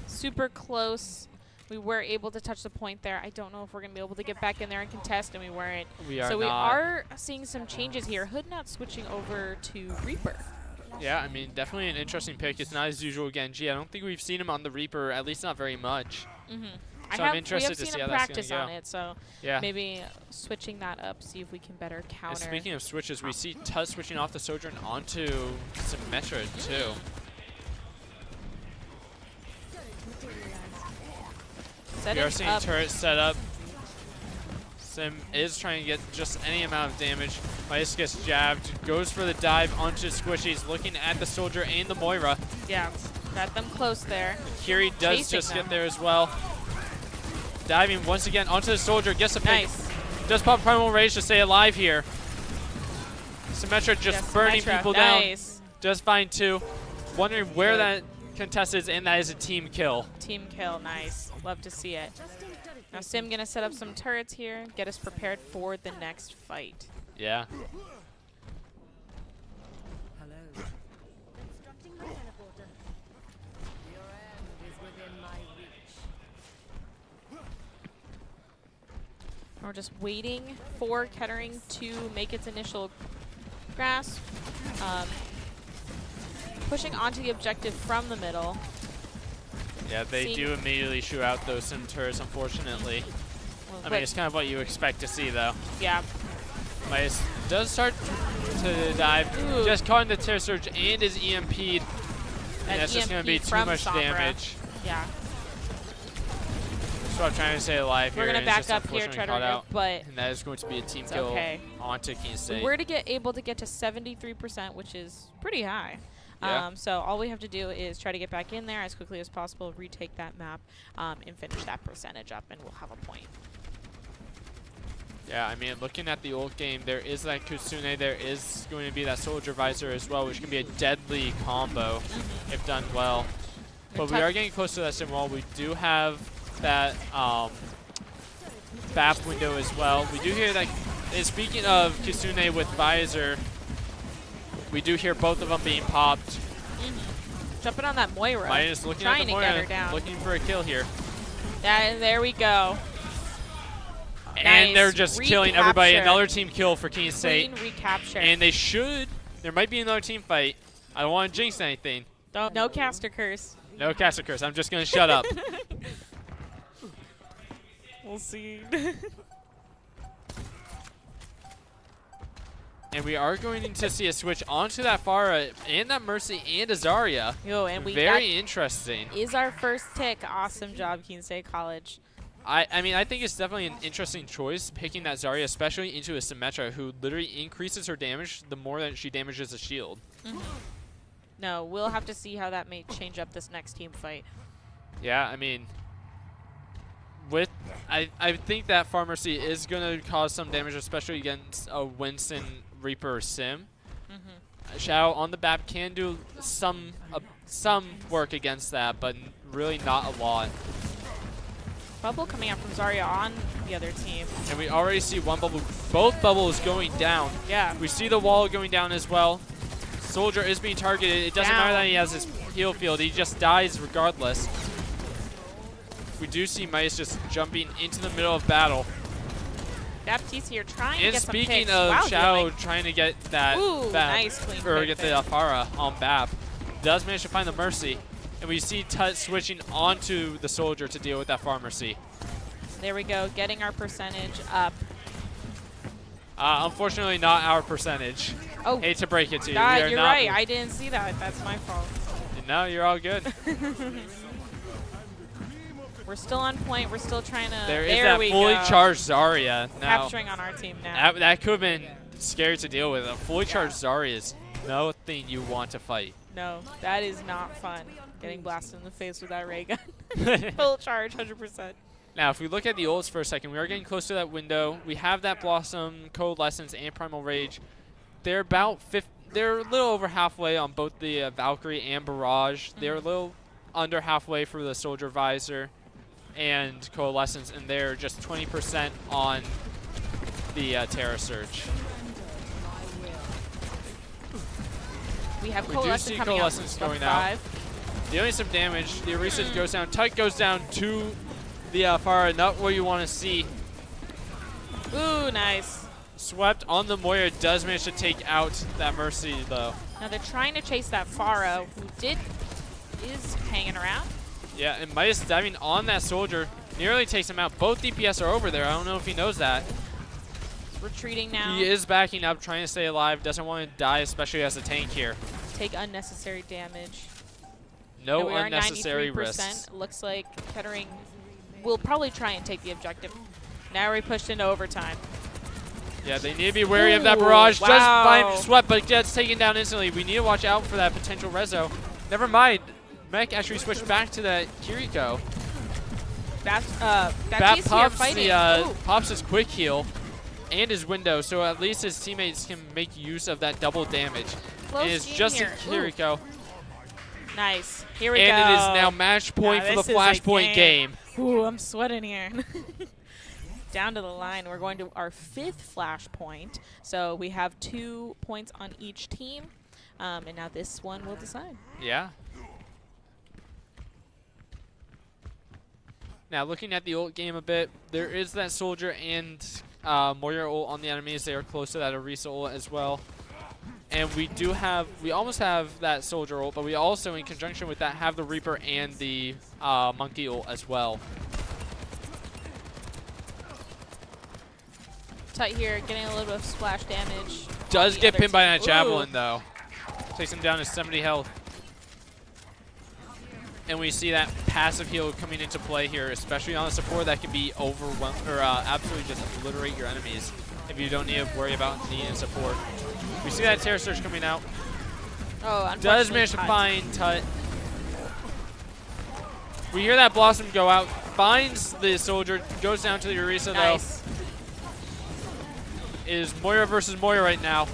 Super close. We were able to touch the point there. I don't know if we're going to be able to get back in there and contest, and we weren't. We are so we not. are seeing some changes here. Hood not switching over to Reaper. Yeah, I mean, definitely an interesting pick. It's not as usual Genji. I don't think we've seen him on the Reaper, at least not very much. Mm-hmm. So I'm interested to see how that's going to practice go. on it, so Yeah. maybe switching that up, see if we can better counter. And speaking of switches, we see Tuz switching off the Sojourn onto Symmetra too. We are seeing turrets set up. Sim is trying to get just any amount of damage. Midas gets jabbed, goes for the dive onto Squishies, looking at the Soldier and the Moira. Yeah, got them close there. Kiri does Chasing just them. get there as well. Diving once again onto the Soldier, gets a pick. Nice. Does pop Primal Rage to stay alive here. Symmetra just burning Symmetra, people nice. down. Does find two. Wondering where Good. that contest is, and that is a team kill. Team kill, nice. Love to see it. Now Sim gonna set up some turrets here, get us prepared for the next fight. Yeah. Hello. Constructing my teleporter. Your end is within my reach. We're just waiting for Kettering to make its initial grasp. Pushing onto the objective from the middle. Yeah, they do immediately shoot out those Sim turrets, unfortunately. Well, I mean, it's kind of what you expect to see, though. yeah. Midas does start to dive. Ooh. Just caught in the Terror Surge and is EMP'd. That And that's just going to be EMP too from much Sombra. damage. Yeah. So I'm trying to stay alive We're here. gonna and it's back just up here, unfortunately try to caught regroup, out. but And that is going to be a team it's kill okay. onto Keene we State. were to get able to get to 73%, which is pretty high. Yeah. So all we have to do is try to get back in there as quickly as possible, retake that map, and finish that percentage up, and we'll have a point. Yeah, I mean, looking at the old game, there is that Kutsune, there is going to be that Soldier Visor as well, which can be a deadly combo if done well. But we are getting close to that sim wall. We do have that BAP window as well. We do hear that, and speaking of Kitsune with Visor, we do hear both of them being popped. Jumping on that Moira. Midas looking trying at the to get her Moira, down. looking for a kill here. And there we go. And they're Nice. just killing everybody. Recapture. Another team kill for Keene State. Clean recapture. And they should. There might be another team fight. I don't want to jinx anything. No caster curse. No caster curse. I'm just going to shut up. We'll see. And we are going to see a switch onto that Pharah and that Mercy and a Zarya. Yo, and we Very interesting. is our first tick. Awesome job, Keene State College. I mean, I think it's definitely an interesting choice picking that Zarya, especially into a Symmetra, who literally increases her damage the more that she damages a shield. No, we'll have to see how that may change up this next team fight. Yeah, I mean, I think that Pharmacy is going to cause some damage, especially against a Winston Reaper or Sim. Shadow on the BAP can do some work against that, but really not a lot. Bubble coming out from Zarya on the other team. And we already see one bubble, both bubbles going down. Yeah. We see the wall going down as well. Soldier is being targeted. It doesn't matter that he has his heal field. He just dies regardless. We do see Mice just jumping into the middle of battle. Baptiste here trying to And get some speaking picks. of Wow, Shadow healing. trying to get that Ooh, Bap, nice clean or pick get the there. Alfara on Bap, does manage to find the Mercy. And we see Tut switching onto the Soldier to deal with that Pharmacy. There we go, getting our percentage up. Unfortunately, not our percentage. Oh, Hate to break it to you. God, We are you're not right. I didn't see that. That's my fault. No, you're all good. We're still on point. We're still trying to. There is there that we fully go. charged Zarya. Now, Capturing on our team now. that could have been scary to deal with. A fully charged Zarya is nothing you want to fight. No, that is not fun. Getting blasted in the face with that ray gun. Full charge, 100%. Now, if we look at the ults for a second, we are getting close to that window. We have that Blossom, Coalescence, and Primal Rage. They're about they're a little over halfway on both the Valkyrie and Barrage. They're a little under halfway for the Soldier Visor and Coalescence, and they're just 20% on the Terra Surge. We have We do Coalescence see coming Coalescence out. going out. Dealing some damage. The Orisa goes down. Tut goes down to the Alfara. Not what you want to see. Ooh, nice. Swept on the Moira. Does manage to take out that Mercy, though. Now they're trying to chase that Pharah, who is hanging around. Yeah, and Midas diving on that Soldier. Nearly takes him out. Both DPS are over there. I don't know if he knows that. He's retreating now. He is backing up, trying to stay alive. Doesn't want to die, especially as a tank here. Take unnecessary damage. No And we are unnecessary 93%. risks. Looks like Kettering will probably try and take the objective. Now we pushed into overtime. Yeah, they need to be wary of that Ooh, Barrage. wow. Just find Swept, but gets taken down instantly. We need to watch out for that potential Rezo. Never mind. Mech actually switched back to that Kiriko. Bap Bap pops, fighting. pops his quick heal and his window, so at least his teammates can make use of that double damage. Close It is game just here. a Kiriko. Nice. Here we go. And it is now match point for the this is a Flashpoint game. Ooh, I'm sweating here. Down to the line. We're going to our 5th Flashpoint. So we have 2 points on each team. And now this one will decide. Yeah. Now, looking at the ult game a bit, there is that Soldier and Moira ult on the enemies. They are close to that Orisa ult as well. And we almost have that Soldier ult, but we also, in conjunction with that, have the Reaper and the Monkey ult as well. Tut here, getting a little bit of splash damage. Does get pinned by that Javelin, Ooh. though. Takes him down to 70 health. And we see that passive heal coming into play here, especially on the support that can be overwhelmed or absolutely just obliterate your enemies if you don't need to worry about needing support. We see that Terror Surge coming out. Oh, unfortunately, Does manage to Tut. find Tut. We hear that Blossom go out, finds the Soldier, goes down to the Orisa Nice. though. It is Moira versus Moira right now.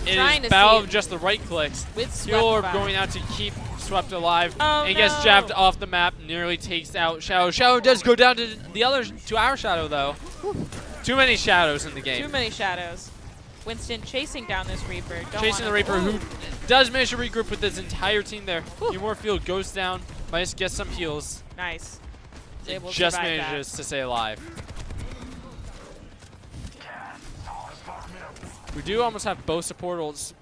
It Trying is to battle see of just the right clicks. With Swept Heal Orb back. going out to keep Swept alive. Oh, and gets no. jabbed off the map, nearly takes out Shadow. Shadow does go down to our Shadow though. Too many Shadows in the game. Too many shadows. Winston chasing down this Reaper. Don't Chasing the wanna- Reaper, Ooh. who does manage to regroup with his entire team there. Humor Field goes down, Mice gets some heals. Nice. Is able to Just survive that. manages to stay alive. We do almost have both support ults.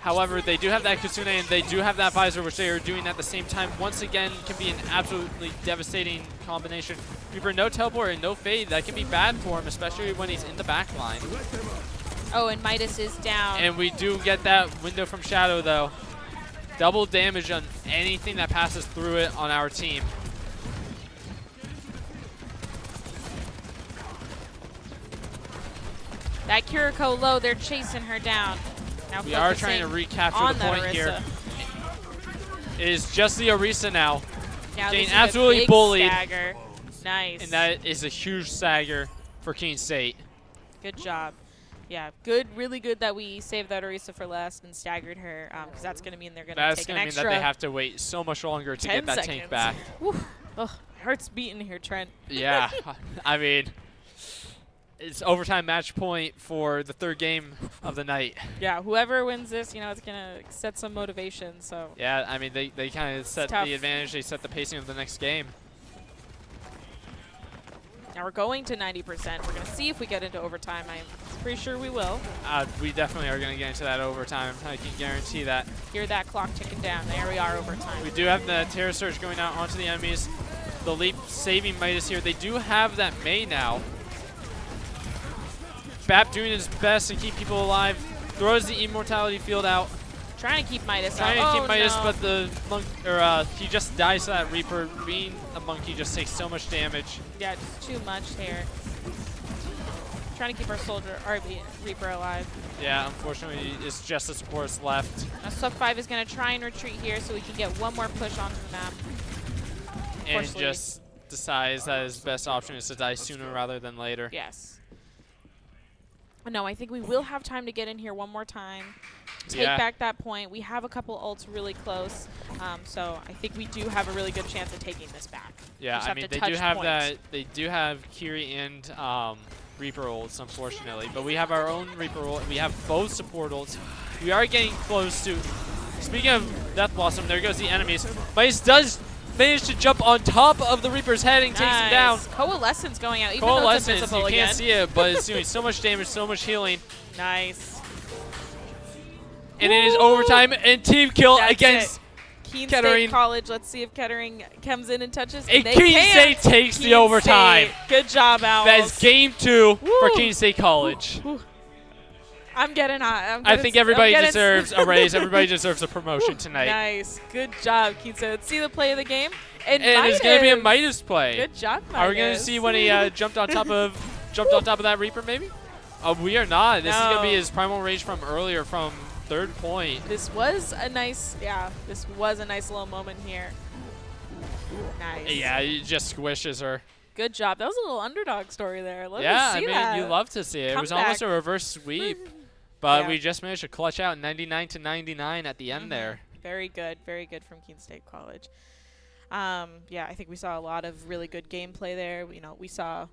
However, they do have that Kitsune and they do have that Visor, which they are doing at the same time. Once again, can be an absolutely devastating combination. Reaper, no teleport and no fade. That can be bad for him, especially when he's in the back line. Oh, and Midas is down. And we do get that window from Shadow, though. Double damage on anything that passes through it on our team. That Kiriko low, they're chasing her down. Now We are trying to recapture on the that point here. Orisa. It is just the Orisa now. Now Getting this is a absolutely big bullied. stagger. Nice. And that is a huge stagger for Keene State. Good job. Yeah, good, really good that we saved that Orisa for last and staggered her, because that's going to mean they're going to That's take an going to mean extra that they have to wait so much longer to 10 get that seconds. tank back. Whew. Ugh, my heart's beating here, Trent. Yeah, I mean, it's overtime match point for the 3rd game of the night. Yeah, whoever wins this, you know, it's going to set some motivation. So Yeah, I mean, they kind of set tough. the advantage. They set the pacing of the next game. Now we're going to 90%. We're going to see if we get into overtime. I'm pretty sure we will. We definitely are going to get into that overtime. I can guarantee that. Hear that clock ticking down. There we are, overtime. We do have the Terror Surge going out onto the enemies. The Leap saving Midas here. They do have that Mei now. Bap doing his best to keep people alive. Throws the Immortality Field out. Trying to keep Midas Trying out. to keep Midas, no. but the monk, or he just dies to that Reaper. Being a monkey just takes so much damage. Yeah, just too much here. Trying to keep our soldier, our Reaper alive. Yeah, unfortunately, it's just the supports left. Now Sub 5 is going to try and retreat here so we can get one more push onto the map. And he just decides that his best option is to die sooner rather than later. Yes. No, I think we will have time to get in here one more time. Take Yeah. back that point. We have a couple ults really close, so I think we do have a really good chance of taking this back. Yeah, Just I have mean to they touch do have points. that. They do have Kiri and Reaper ults, unfortunately, but we have our own Reaper ult. We have both support ults. We are getting close to. Speaking of Death Blossom, there goes the enemies. Mice does manage to jump on top of the Reaper's head and takes him down. Coalescence going out, even though it's Coalescence, invisible you again. can't see it, but it's doing so much damage, so much healing. Nice. And it is overtime and team kill That's against it. Keene Kettering. State College. Let's see if Kettering comes in and touches. And They Keene can. State takes the Keene overtime. State. Good job, Owls. That is game 2 for Woo. Keene State College. Whew. I'm getting hot. I think everybody deserves a raise. Everybody deserves a promotion tonight. Nice. Good job, Keene State. Let's see the play of the game. And it's going to be a Midas. Midas play. Good job, Midas. Are we going to see when he jumped on top of that Reaper? Maybe. We are not. This is going to be his primal rage from earlier, from third point. This was a nice, this was a nice little moment here. Nice. Yeah, he just squishes her. Good job. That was a little underdog story there. Let Yeah, us I see mean, that. you love to see it. It was Comeback. almost a reverse sweep, but Yeah. we just managed to clutch out 99-99 at the end there. Very good from Keene State College. Yeah, I think we saw a lot of really good gameplay there. We saw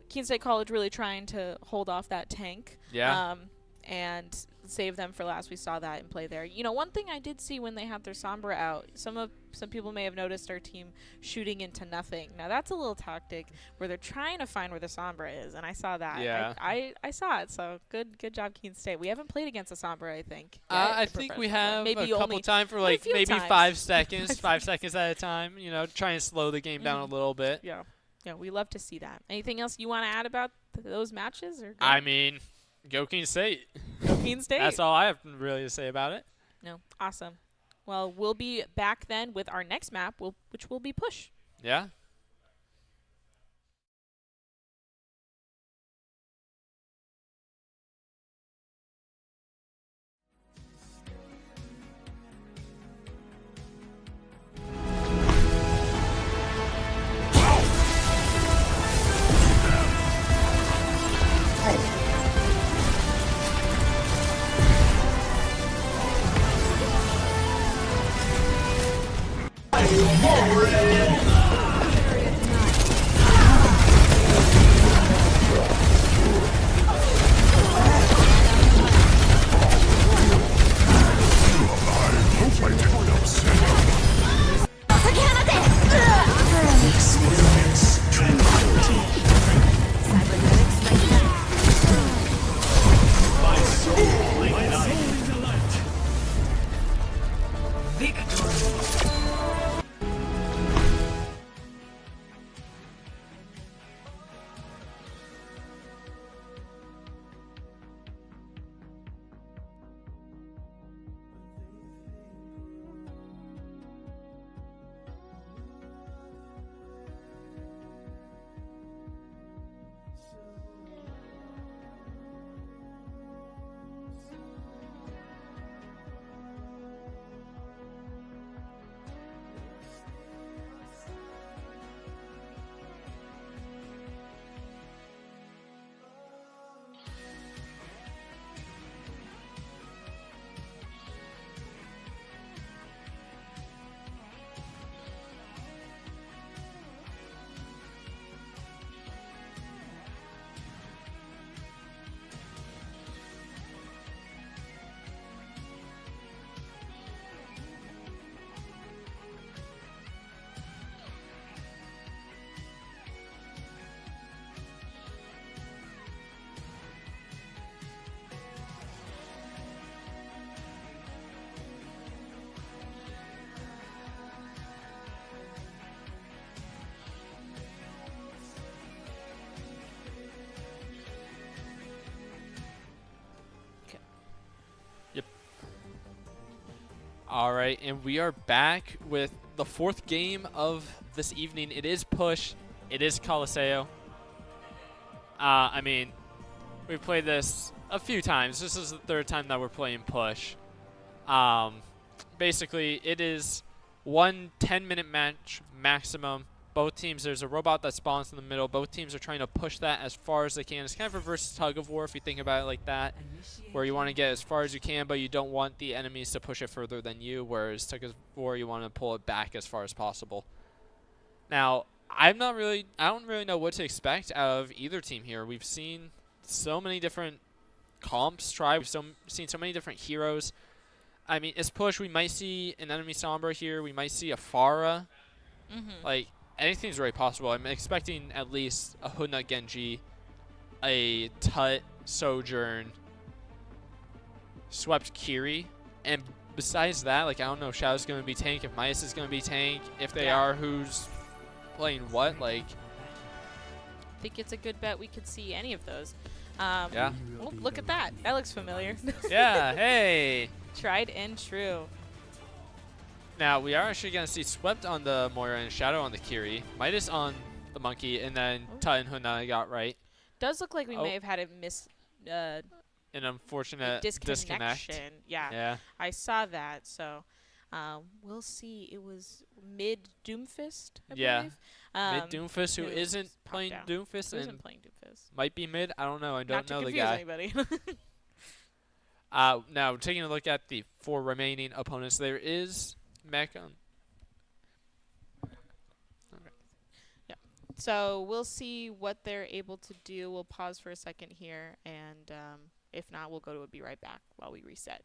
Keene State College really trying to hold off that tank. Yeah. And save them for last. We saw that in play there. One thing I did see when they had their Sombra out, some people may have noticed our team shooting into nothing. Now that's a little tactic where they're trying to find where the Sombra is, and I saw that. Yeah. I saw it. So good job, Keene State. We haven't played against a Sombra, I think. I think we have maybe a couple times for a like few maybe times. 5 seconds, 5 seconds at a time. Trying to slow the game down a little bit. Yeah, we love to see that. Anything else you want to add about those matches? Or I mean, go Keene State. go Keene State. That's all I have really to say about it. No, awesome. Well, we'll be back then with our next map, which will be Push. Yeah. All right, and we are back with the 4th game of this evening. It is Push. It is Coliseo. I mean, we've played this a few times. This is the 3rd time that we're playing Push. Basically, it is 1 10-minute match maximum. Both teams, there's a robot that spawns in the middle. Both teams are trying to push that as far as they can. It's kind of reverse tug of war if you think about it like that, where you want to get as far as you can, but you don't want the enemies to push it further than you, whereas tug of war, you want to pull it back as far as possible. Now, I don't really know what to expect out of either team here. We've seen so many different comps try. We've seen so many different heroes. I mean, it's Push. We might see an enemy Sombra here. We might see a Pharah. Like, anything's really possible. I'm expecting at least a Hoodnut Genji, a Tut Sojourn, Swept Kiri, and besides that, like, I don't know if Shadow's going to be tank, if Midas is going to be tank, if they are, who's playing what, like. I think it's a good bet we could see any of those. Yeah. Oh, look at that. That looks familiar. Yeah, hey. Tried and true. Now, we are actually going to see Swept on the Moira and Shadow on the Kiri, Midas on the Monkey, and then Tut and Hoodnut I got right. Does look like we may have had a an unfortunate disconnection. disconnect. Yeah. I saw that, so we'll see. It was mid Doomfist, I believe. Mid Doomfist, who isn't playing Doomfist and might be mid. I don't know. I don't know the guy. Anybody. Now, taking a look at the 4 remaining opponents, there is Mech on. So we'll see what they're able to do. We'll pause for a second here, and if not, we'll go to a be right back while we reset.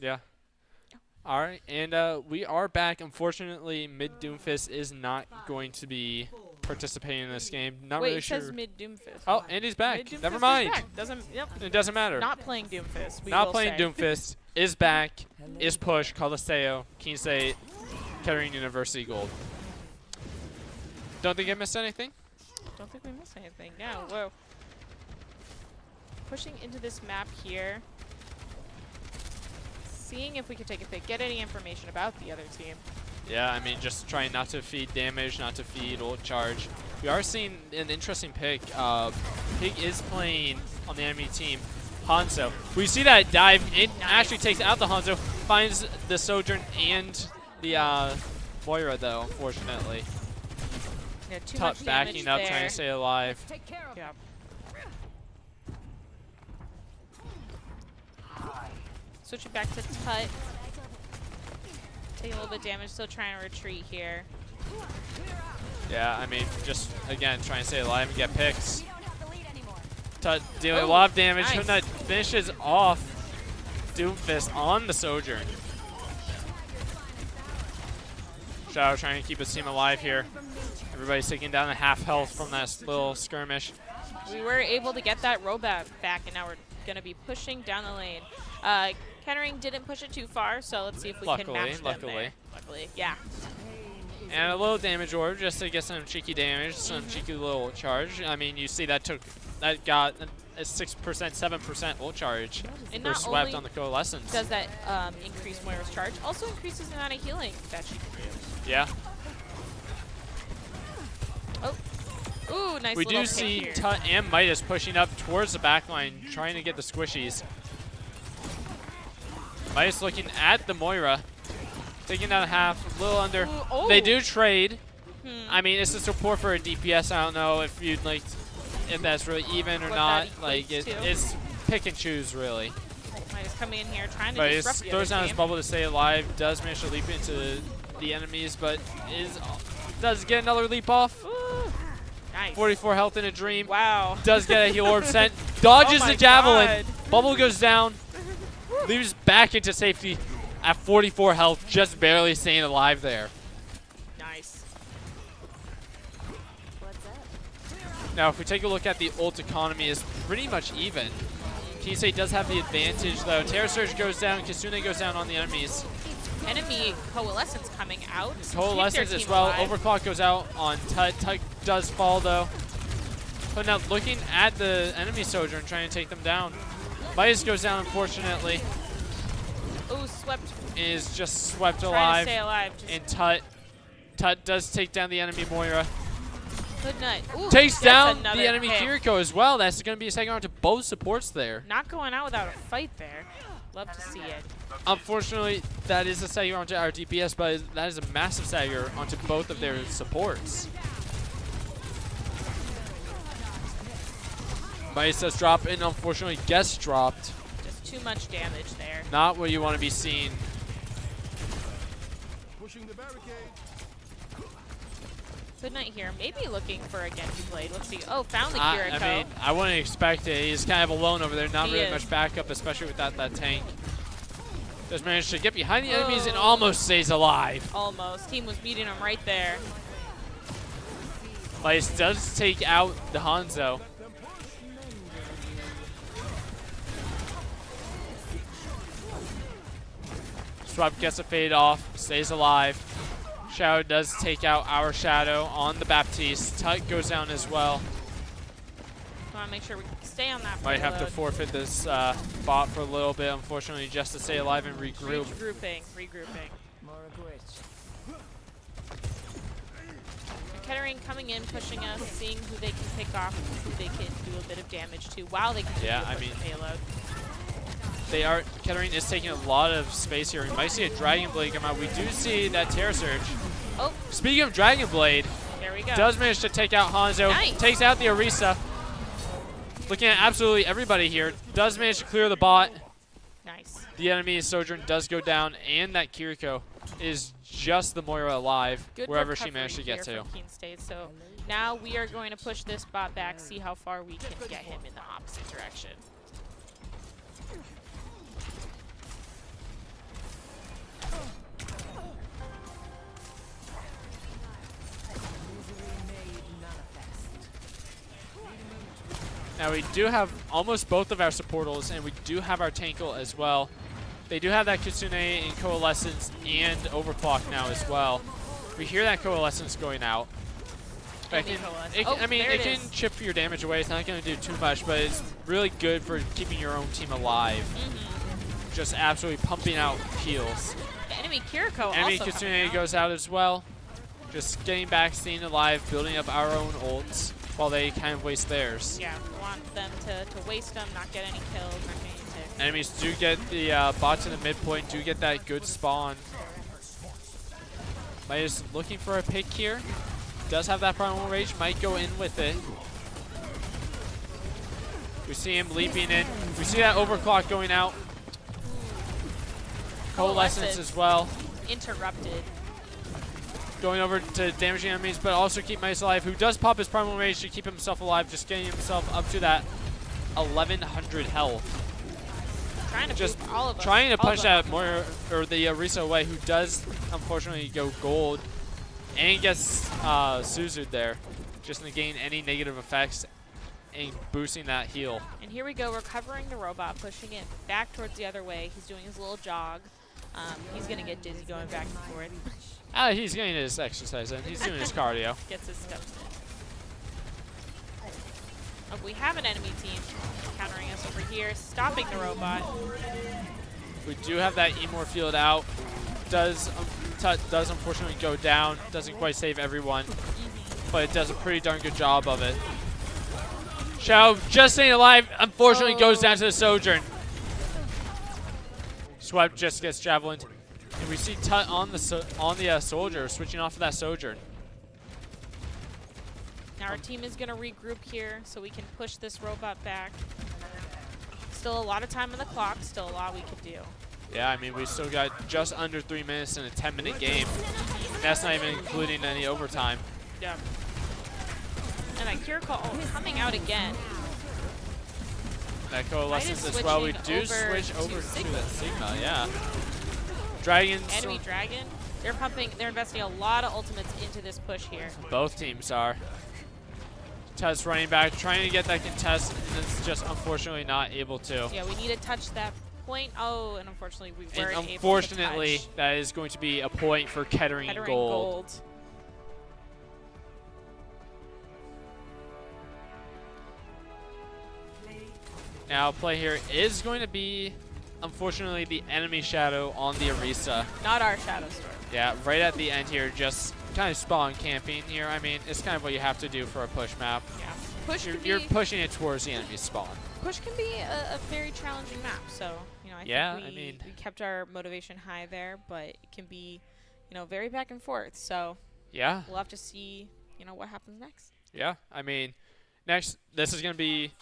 Yeah. All right, and we are back. Unfortunately, Mid Doomfist is not going to be participating in this game. Not really sure. Wait, it says Mid Doomfist. Oh, and he's back. Mid-Doomfist Never mind. is back. Doesn't. Yep. It doesn't matter. Not playing Doomfist. Not playing Doomfist. Is back. Is Push. Coliseo. Keene State. Kettering University Gold. Don't think I missed anything? Don't think we missed anything. No. Whoa. Pushing into this map here. Seeing if we can take a pick, get any information about the other team. Yeah, I mean, just trying not to feed damage, not to feed ult charge. We are seeing an interesting pick. Pig is playing on the enemy team Hanzo. We see that dive. It actually takes out the Hanzo, finds the Sojourn and the Moira, though, unfortunately. Yeah, too Tut much backing up, there. trying to stay alive. Take care of Yeah. Switching back to Tut. Taking a little bit of damage, still trying to retreat here. Yeah, I mean, just, again, trying to stay alive and get picks. We don't have the lead anymore. Tut dealing a lot of damage. Nice. Hoodnut finishes off Doomfist on the Sojourn. Shadow trying to keep his team alive here. Everybody's taking down a half health from that little skirmish. We were able to get that robot back, and now we're going to be pushing down the lane. Kettering didn't push it too far, so let's see if we can match them there. Luckily, yeah. And a little damage orb just to get some cheeky damage, some cheeky little charge. I mean, you see that got a 6%, 7% ult charge And for not swept only on the Coalescence. does that increase Moira's charge, also increases the amount of healing that she can do. Yeah. Oh. Ooh, nice We little do pick see here. Tut and Midas pushing up towards the backline, trying to get the squishies. Midas looking at the Moira, taking down a half, a little under. Ooh, oh. They do trade. Hmm. I mean, it's a support for a DPS. I don't know if you'd like, if that's really even or What not. that Like, equates to. it's pick and choose, really. Might just come in here trying to But he disrupt the throws other down his team. bubble to stay alive. Does manage to leap into the enemies, but does get another leap off. Ooh. Nice. 44 health in a dream. Wow. Does get a heal orb sent. Dodges Oh my the javelin. God. Bubble goes down. Leaves back into safety at 44 health, just barely staying alive there. Nice. What's up? Now, if we take a look at the ult economy, is pretty much even. Keene State does have the advantage, though. Terror Surge goes down. Kitsune goes down on the enemies. Enemy Coalescence coming out. to keep their Coalescence as team well. alive. Overclock goes out on Tut. Tut does fall, though. But now looking at the enemy Sojourn, trying to take them down. Midas goes down, unfortunately. Ooh, swept. Is just swept Trying to alive. stay alive. Just And Tut does take down the enemy Moira. good nut. Ooh, Takes that's down another the enemy pick. Kiriko as well. That's going to be a second round to both supports there. Not going out without a fight there. Love to see it. Unfortunately, that is a stagger onto our DPS, but that is a massive stagger onto both of their supports. Midas does drop and unfortunately gets dropped. Just too much damage there. Not what you want to be seeing. Pushing the barricade. Good night here. Maybe looking for a Genji Blade. Let's see. Oh, found the I Kiriko. mean, I wouldn't expect it. He's kind of alone over there. Not He really is. much backup, especially without that tank. Just managed to get behind the enemies and Oh. almost stays alive. Almost. Team was meeting him right there. Midas does take out the Hanzo. Swap gets a fade off, stays alive. Shadow does take out our Shadow on the Baptiste. Tut goes down as well. Want to make sure we stay on that. Might have to payload. forfeit this bot for a little bit, unfortunately, just to stay alive and regroup. Regrouping. More glitch. Kettering coming in, pushing us, seeing who they can pick off, who they can do a bit of damage to while they continue Yeah, to I push mean- the payload. Kettering is taking a lot of space here. We might see a Dragon Blade come out. We do see that Terror Surge. Oh, Speaking of Dragon Blade, there we go. does manage to take out Hanzo. Nice. Takes out the Orisa. Looking at absolutely everybody here. Does manage to clear the bot. Nice. The enemy Sojourn does go down, and that Kiriko is just the Moira alive, Good wherever she recovery managed to get here to. from Keene State. So now we are going to push this bot back, see how far we can get him in the opposite direction. Now we do have almost both of our supportals, and we do have our Tankle as well. They do have that Kitsune in Coalescence and Overclock now as well. We hear that Coalescence going out. But Only it can, Coalescence. it, Oh, I mean, there it it can is. chip your damage away. It's not going to do too much, but it's really good for keeping your own team alive. Just absolutely pumping out heals. The enemy Kiriko Enemy also coming Kitsune out. goes out as well. Just getting back, staying alive, building up our own ults while they kind of waste theirs. Yeah, we want them to waste them, not get any kills, not get any ticks. Enemies do get the bots in the midpoint, do get that good spawn. Midas looking for a pick here. Does have that primal rage, might go in with it. We see him leaping in. We see that overclock going out. Coalescence as well. Interrupted. Going over to damaging enemies, but also keep Mice alive, who does pop his primal rage to keep himself alive, just getting himself up to that 1100 health. Trying to Just boop all of us. trying to all of punch them. that more, or the Arisa away, who does unfortunately go gold, and gets Suzu'd there, just negating any negative effects and boosting that heal. And here we go, recovering the robot, pushing it back towards the other way. He's doing his little jog. He's gonna get dizzy going back and forth. He's getting his exercise in. He's doing his cardio. Gets his steps in. Oh, we have an enemy team countering us over here, stopping the robot. We do have that Emor field out. Does unfortunately go down. Doesn't quite save everyone, but it does a pretty darn good job of it. Xiao just staying alive, unfortunately goes down to the Sojourn. Swept just gets javelined. And we see Tut on the Soldier, switching off of that Sojourn. Now our team is going to regroup here so we can push this robot back. Still a lot of time on the clock, still a lot we could do. Yeah, I mean, we still got just under 3 minutes in a 10-minute game. That's not even including any overtime. Yeah. And that cure call coming out again. That coalescence as well. We do switch over to the Sigma, yeah. Dragons. Enemy Dragon. They're investing a lot of ultimates into this push here. Both teams are. Tut's running back, trying to get that contest, and it's just unfortunately not able to. Yeah, we need to touch that point. Oh, and unfortunately we weren't able to unfortunately, touch. that is going to be a point for Kettering Gold. Now, play here is going to be, unfortunately, the enemy shadow on the Arisa. Not our Shadow Storm. Yeah, right at the end here, just kind of spawn camping here. I mean, it's kind of what you have to do for a push map. Yeah. You're pushing it towards the enemy spawn. Push can be a very challenging map, so I think we kept our motivation high there, but it can be, very back and forth. So yeah, we'll have to see, what happens next. Yeah, I mean, next this is gonna be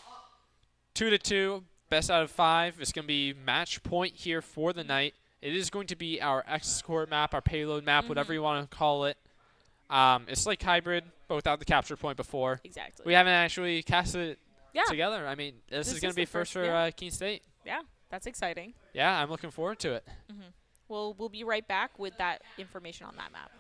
2-2, best out of 5. It's gonna be match point here for the night. It is going to be our escort map, our payload map, whatever you want to call it. It's like hybrid, but without the capture point before. Exactly. We haven't actually casted it Yeah. together. I mean, this is going to be first for Keene State. Yeah, that's exciting. Yeah, I'm looking forward to it. We'll be right back with that information on that map.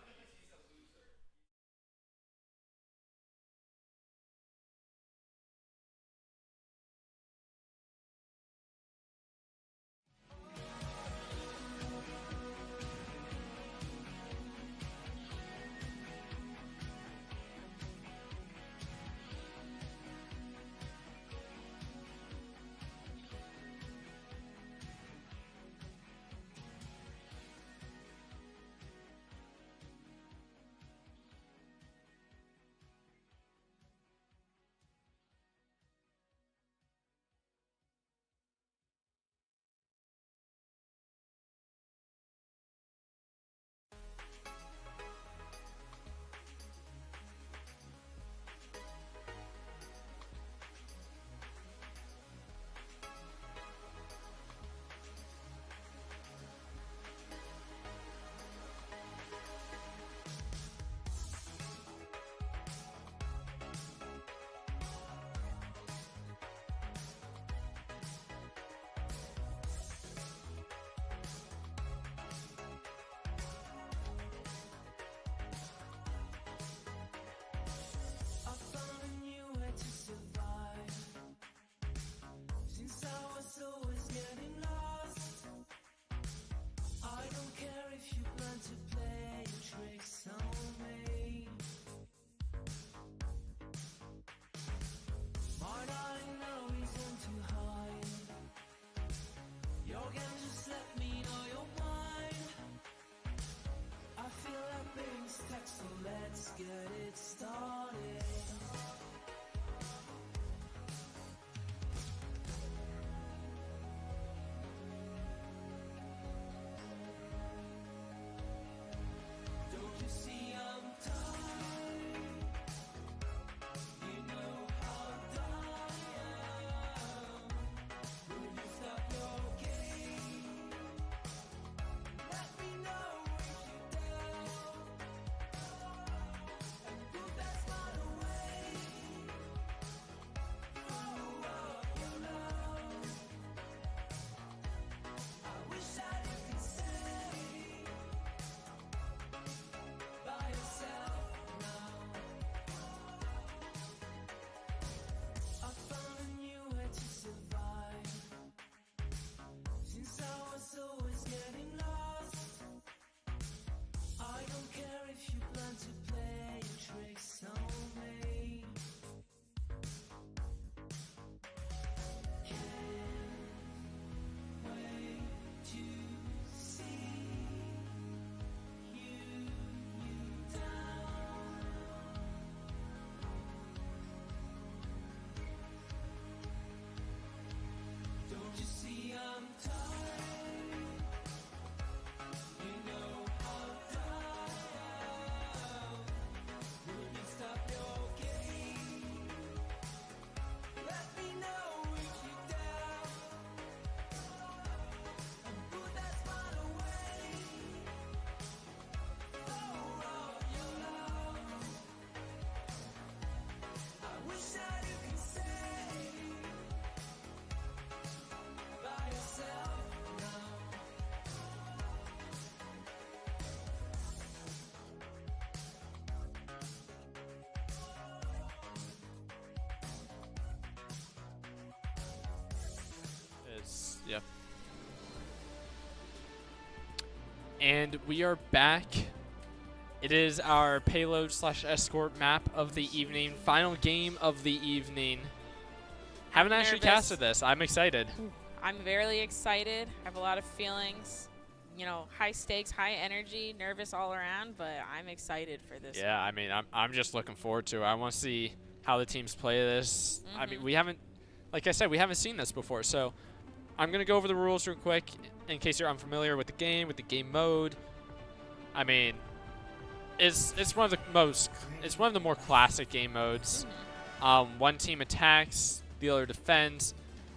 Yep. And we are back. It is our payload / escort map of the evening. Final game of the evening. Haven't actually nervous. casted this. I'm excited. I'm very excited. I have a lot of feelings. You know, high stakes, high energy, nervous all around, but I'm excited for this. Yeah, I mean, I'm just looking forward to it. I want to see how the teams play this. I mean, we haven't, like I said, we haven't seen this before. So I'm going to go over the rules real quick in case you're unfamiliar with the game mode. I mean, it's one of the more classic game modes. One team attacks, the other defends.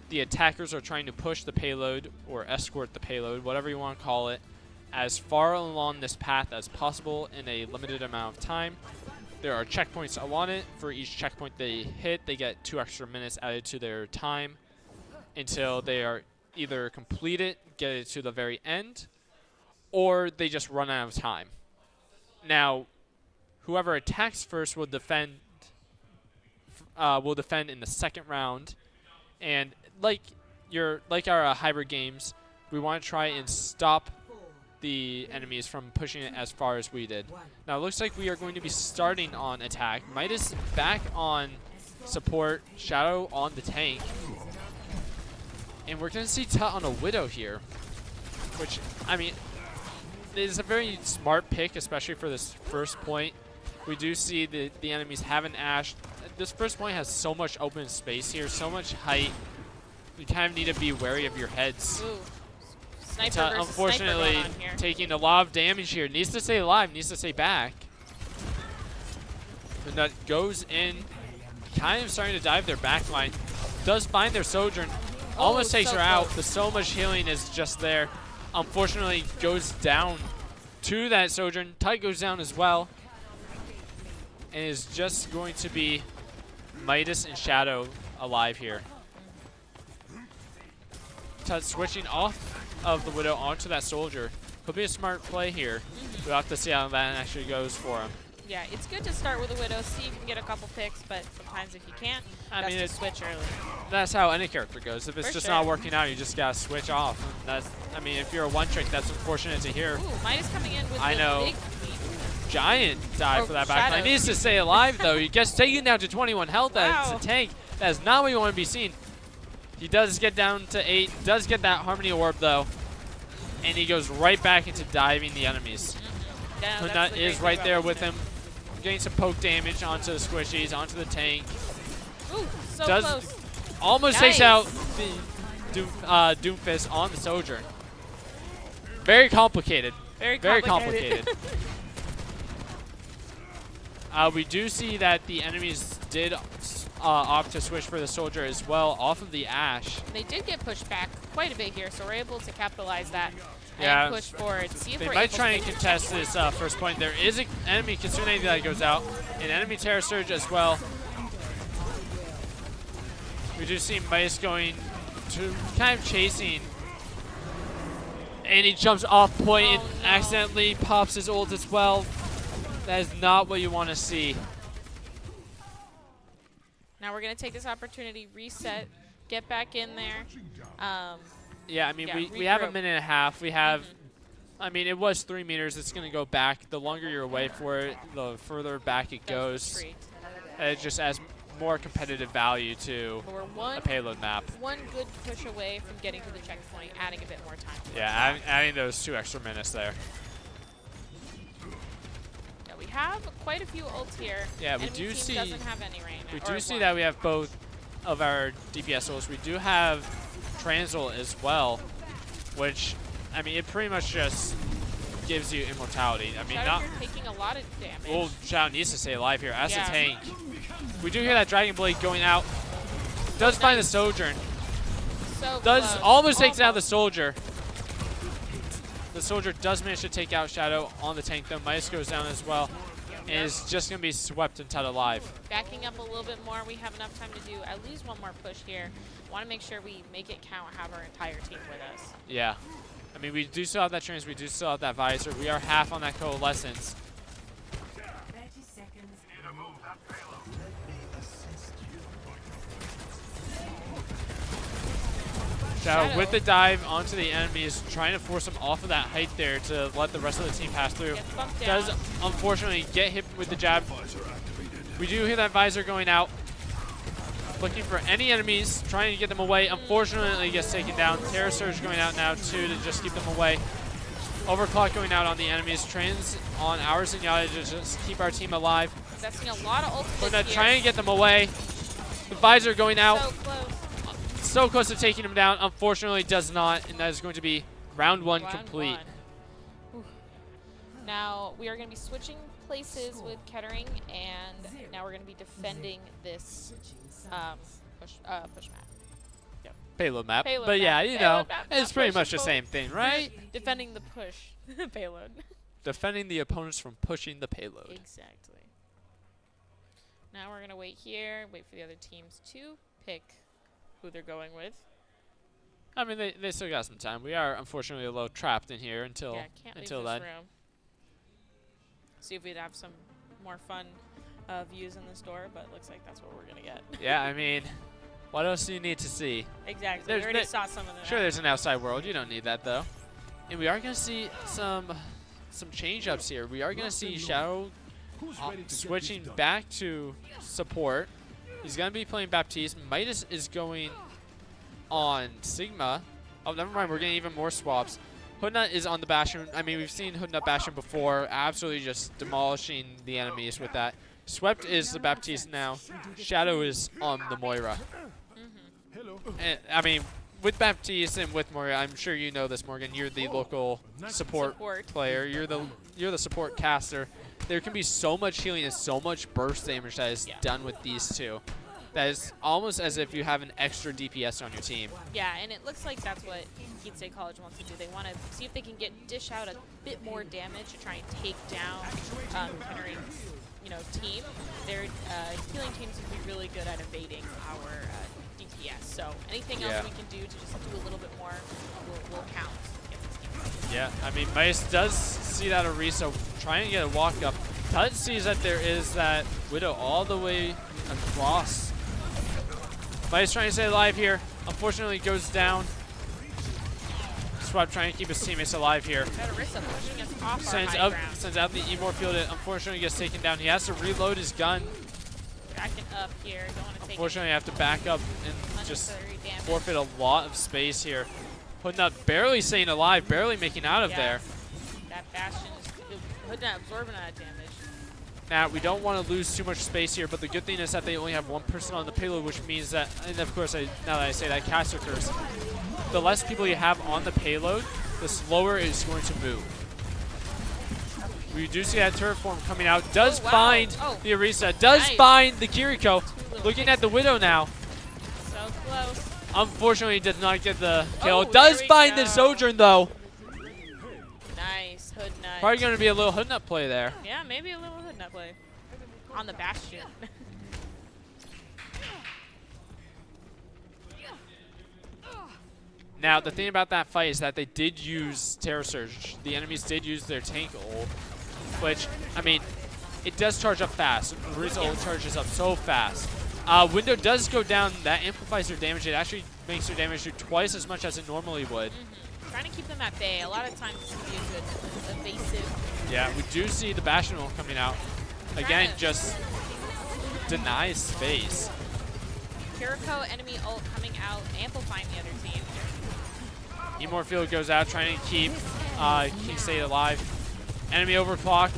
The attackers are trying to push the payload or escort the payload, whatever you want to call it, as far along this path as possible in a limited amount of time. There are checkpoints along it. For each checkpoint they hit, they get 2 extra minutes added to their time until they are either complete it, get it to the very end, or they just run out of time. Now, whoever attacks first will defend in the second round, and like our hybrid games, we want to try and stop the enemies from pushing it as far as we did. Now it looks like we are going to be starting on attack. Midas back on support, Shadow on the tank, and we're going to see Tut on a Widow here, which, I mean, is a very smart pick, especially for this first point. We do see the enemies have an Ashe. This first point has so much open space here, so much height. You kind of need to be wary of your heads. Ooh. Sniper versus unfortunately, sniper going on here. taking a lot of damage here. Needs to stay alive, needs to stay back. And that goes in, kind of starting to dive their backline. Does find their Sojourn. Almost takes so her out, close. but so much healing is just there. Unfortunately, goes down to that Sojourn. Tut goes down as well. And is just going to be Midas and Shadow alive here. Tut switching off of the Widow onto that Soldier. Could be a smart play here. We'll have to see how that actually goes for him. Yeah, it's good to start with a Widow, see if you can get a couple picks, but sometimes if you can't, I best mean, to it's switch early. That's how any character goes. If it's For just sure. not working out, you just gotta switch off. I mean, if you're a one trick, that's unfortunate to hear. Ooh, Midas coming in with I the know. big lead. Giant dive Oh, for that Shadow. backline. Needs to stay alive though. He gets taken down to 21 health. That's Wow. a tank. That is not what you want to be seen. He does get down to 8. Does get that Harmony Orb though, and he goes right back into diving the enemies. Yeah, And that's that the great is thing right about there this with map. him, getting some poke damage onto the squishies, onto the tank. Ooh, so Does close. almost Nice. takes out the Doomfist on the Sojourn. Very complicated. Very Very complicated. complicated. We do see that the enemies did opt to switch for the Soldier as well off of the Ashe. They did get pushed back quite a bit here, so we're able to capitalize that Yeah. and push forward. See if They we're might able try to and make contest this first point. There is an enemy Kitsune that goes out, an enemy Terror Surge as well. We do see Mice going to kind of chasing, and he jumps off point and Oh, no. accidentally pops his ult as well. That is not what you want to see. Now we're going to take this opportunity, reset, get back in there. Yeah, I mean, Yeah, we have a regroup. minute and a half. We have, I mean, it was 3 meters. It's going to go back. The longer you're away for it, the further back it goes. Retreat. It just adds more competitive value to But we're a payload map. one good push away from getting to the checkpoint, adding a bit more time. Yeah, adding those 2 extra minutes there. Yeah, we have quite a few ults here. Yeah, we Enemy do team see- doesn't have any rain. We or do see one. that we have both of our DPS ults. We do have Transult as well, which, I mean, it pretty much just gives you immortality. I mean, Shadow not. here taking a lot of damage. Well, Shadow needs to stay alive here as Yeah. a tank. We do hear that Dragon Blade going out. Does find the Sojourn. So Does close. almost takes out the Soldier. The Soldier does manage to take out Shadow on the tank, though. Mice goes down as well, and is just going to be swept and Tut alive. Backing up a little bit more. We have enough time to do at least one more push here. Want to make sure we make it count, have our entire team with us. Yeah. I mean, we do still have that Trans, we do still have that Visor. We are half on that Coalescence. 30 seconds. Shadow with the dive onto the enemies, trying to force them off of that height there to let the rest of the team pass through. Gets bumped Does down. unfortunately get hit with the jab. We do hear that visor going out. Looking for any enemies, trying to get them away. Unfortunately, gets taken down. Terror Surge going out now too to just keep them away. Overclock going out on the enemies. Trains on our Zenyatta to just keep our team alive. Investing a lot of ultimates We're gonna here. try and get them away. The visor going out. So close. So close to taking him down. Unfortunately, does not, and that is going to be round one complete. Whew. Now we are going to be switching places with Kettering, and now we're going to be defending this push map. Payload map. Payload But yeah, map. you Payload know, map, it's not pretty push, much the pull. same thing, right? Defending the push payload. Defending the opponents from pushing the payload. Exactly. Now we're going to wait here, wait for the other teams to pick who they're going with. I mean, they still got some time. We are unfortunately a little trapped in here until Yeah, can't leave until this then. room. See if we'd have some more fun views in the store, but it looks like that's what we're gonna get. Yeah, I mean, what else do you need to see? Exactly. There's We already the- saw some of that. Sure, there's an outside world. You don't need that though. And we are gonna see some change-ups here. We are gonna see Shadow switching back to support. He's gonna be playing Baptiste. Midas is going on Sigma. Oh, never mind. We're getting even more swaps. Hoodnut is on the Bastion. I mean, we've seen Hoodnut Bastion before, absolutely just demolishing the enemies with that. Swept is the Baptiste now. Shadow is on the Moira. And, I mean, with Baptiste and with Moira, I'm sure you know this, Morgan. You're the local support player. You're the support caster. There can be so much healing and so much burst damage that is done with these two. That is almost as if you have an extra DPS on your team. Yeah, and it looks like that's what Keene State College wants to do. They want to see if they can dish out a bit more damage to try and take down Kettering's, team. Their healing team seems to be really good at evading our DPS. So anything else we can do to just do a little bit more will count against this team. Yeah, I mean, Mice does see that Orisa trying to get a walk up. Tut sees that there is that Widow all the way across. Mice trying to stay alive here. Unfortunately, goes down. Swap trying to keep his teammates alive here. That Orisa pushing us off Sends our high ground. sends out the Emor field. It unfortunately gets taken down. He has to reload his gun. Backing up here. Don't want to take Unfortunately, I have to back up and just unnecessary damage. forfeit a lot of space here. Hoodnut barely staying alive, barely making out of there. That Bastion is Hoodnut absorbing that damage. Now, we don't want to lose too much space here, but the good thing is that they only have one person on the payload, which means that, and of course, now that I say that, caster curse, the less people you have on the payload, the slower it's going to move. We do see that turret form coming out. Does find the Orisa. Does find the Kiriko. Looking at the Widow now. So close. Unfortunately, does not get the kill. Oh, Does there we find the go. Sojourn, though. Nice. Hoodnut. Probably going to be a little Hoodnut play there. Yeah, maybe a little Hoodnut play. On the Bastion. Now, the thing about that fight is that they did use Terror Surge. The enemies did use their tank ult, which, I mean, it does charge up fast. Orisa ult charges up so fast. Window does go down. That amplifies their damage. It actually makes their damage do twice as much as it normally would. Trying to keep them at bay. A lot of times this can be a good evasive. Yeah, we do see the Bastion ult coming out. Again, just denies space. Kiriko enemy ult coming out, amplifying the other team. Emor field goes out, trying to keep Keene State alive. Enemy overclock.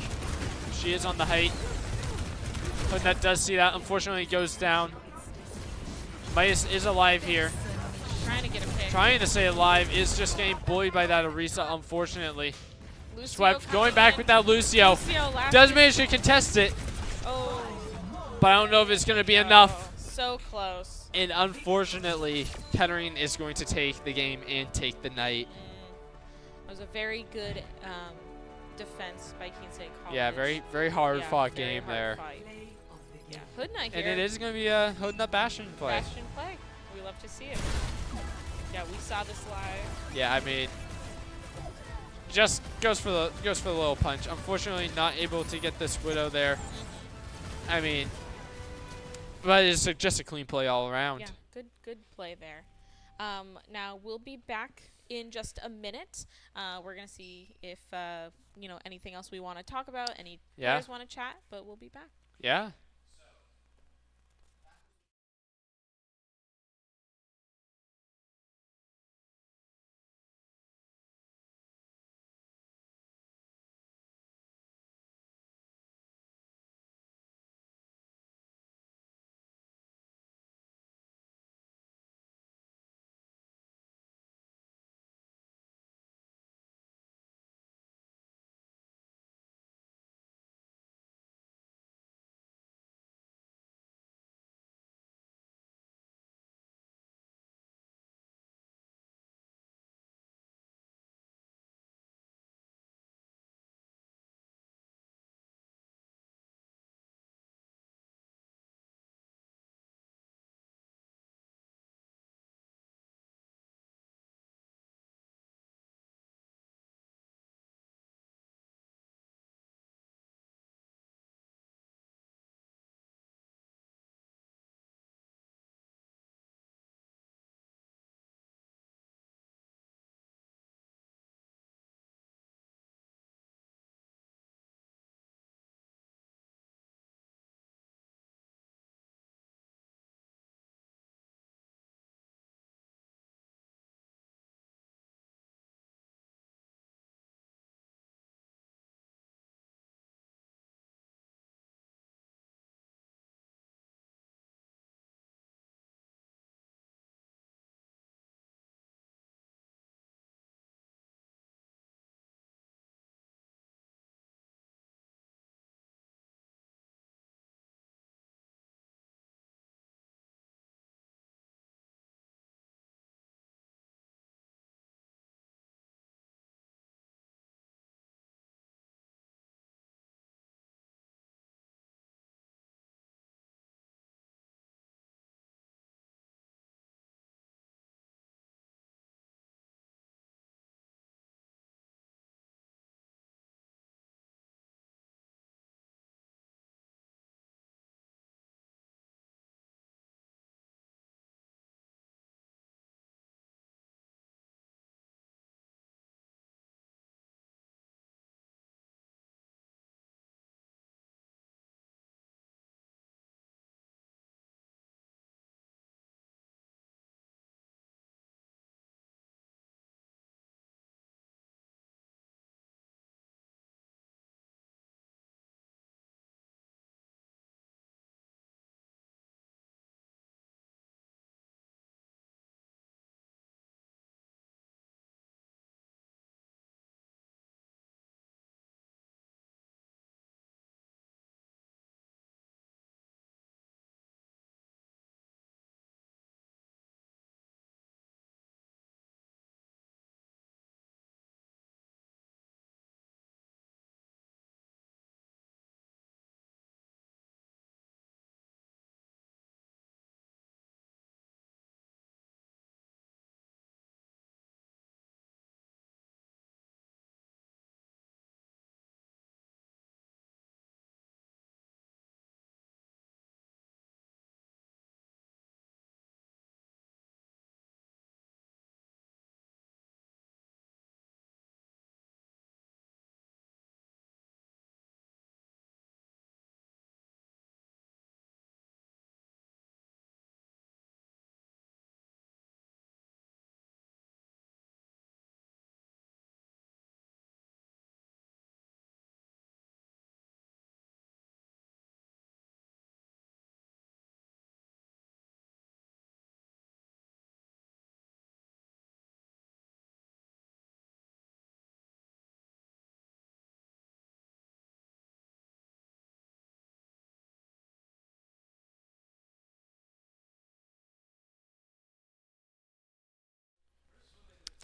She is on the height. Hoodnut does see that. Unfortunately, goes down. Midas is alive here. Trying to get a pick. Trying to stay alive. Is just getting bullied by that Orisa, unfortunately. Lucio Swept. Going coming back in. with that Lucio. Lucio last Does hit. manage to contest it, Oh. but I don't know if it's going to be enough. So close. And unfortunately, Kettering is going to take the game and take the night. It was a very good defense by Keene State College. Yeah, very hard fought very game hard there. fight. Yeah, Hoodnut here. And it is going to be a Hoodnut Bastion play. Bastion play. We love to see it. Yeah, we saw this live. Yeah, I mean, just goes for the little punch. Unfortunately, not able to get this Widow there. I mean, but it's just a clean play all around. Yeah, good play there. Now we'll be back in just a minute. We're gonna see if anything else we want to talk about, any Yeah. players want to chat, but we'll be back. Yeah.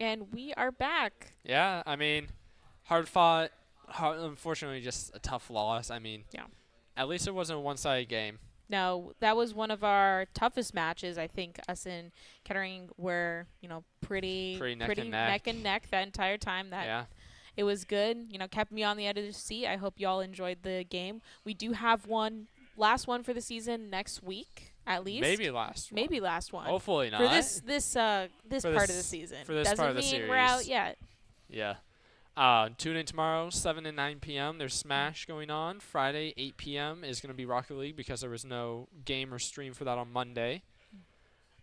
And we are back. Yeah. I mean, hard fought. Unfortunately, just a tough loss. I mean, Yeah. at least it wasn't a one-sided game. No, that was one of our toughest matches. I think us in Kettering were, pretty Pretty neck and neck. that entire time. That Yeah. it was good. Kept me on the edge of the seat. I hope y'all enjoyed the game. We do have one last one for the season next week. at least. Maybe last one. Maybe last one. Hopefully not. For this For part of the this- season. for this Doesn't part of the mean we're out series. yet. Yeah. Tune in tomorrow, 7 and 9 p.m. There's Smash going on. Friday, 8 p.m. is going to be Rocket League because there was no game or stream for that on Monday.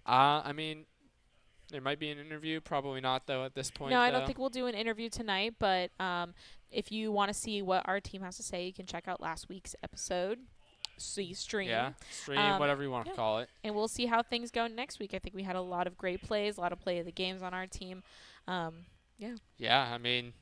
I mean, there might be an interview. Probably not, though, at this point. No, I don't think we'll do an interview tonight, but if you want to see what our team has to say, you can check out last week's episode. See stream. Yeah, stream, whatever you want to call it. And we'll see how things go next week. I think we had a lot of great plays, a lot of play of the games on our team. Yeah, I mean,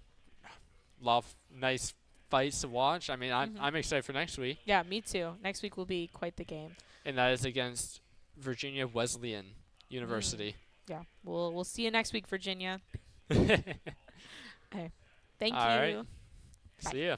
love nice fights to watch. I mean, I'm excited for next week. Yeah, me too. Next week will be quite the game. And that is against Virginia Wesleyan University. Yeah, we'll see you next week, Virginia. All Thank right. you. Bye. See ya.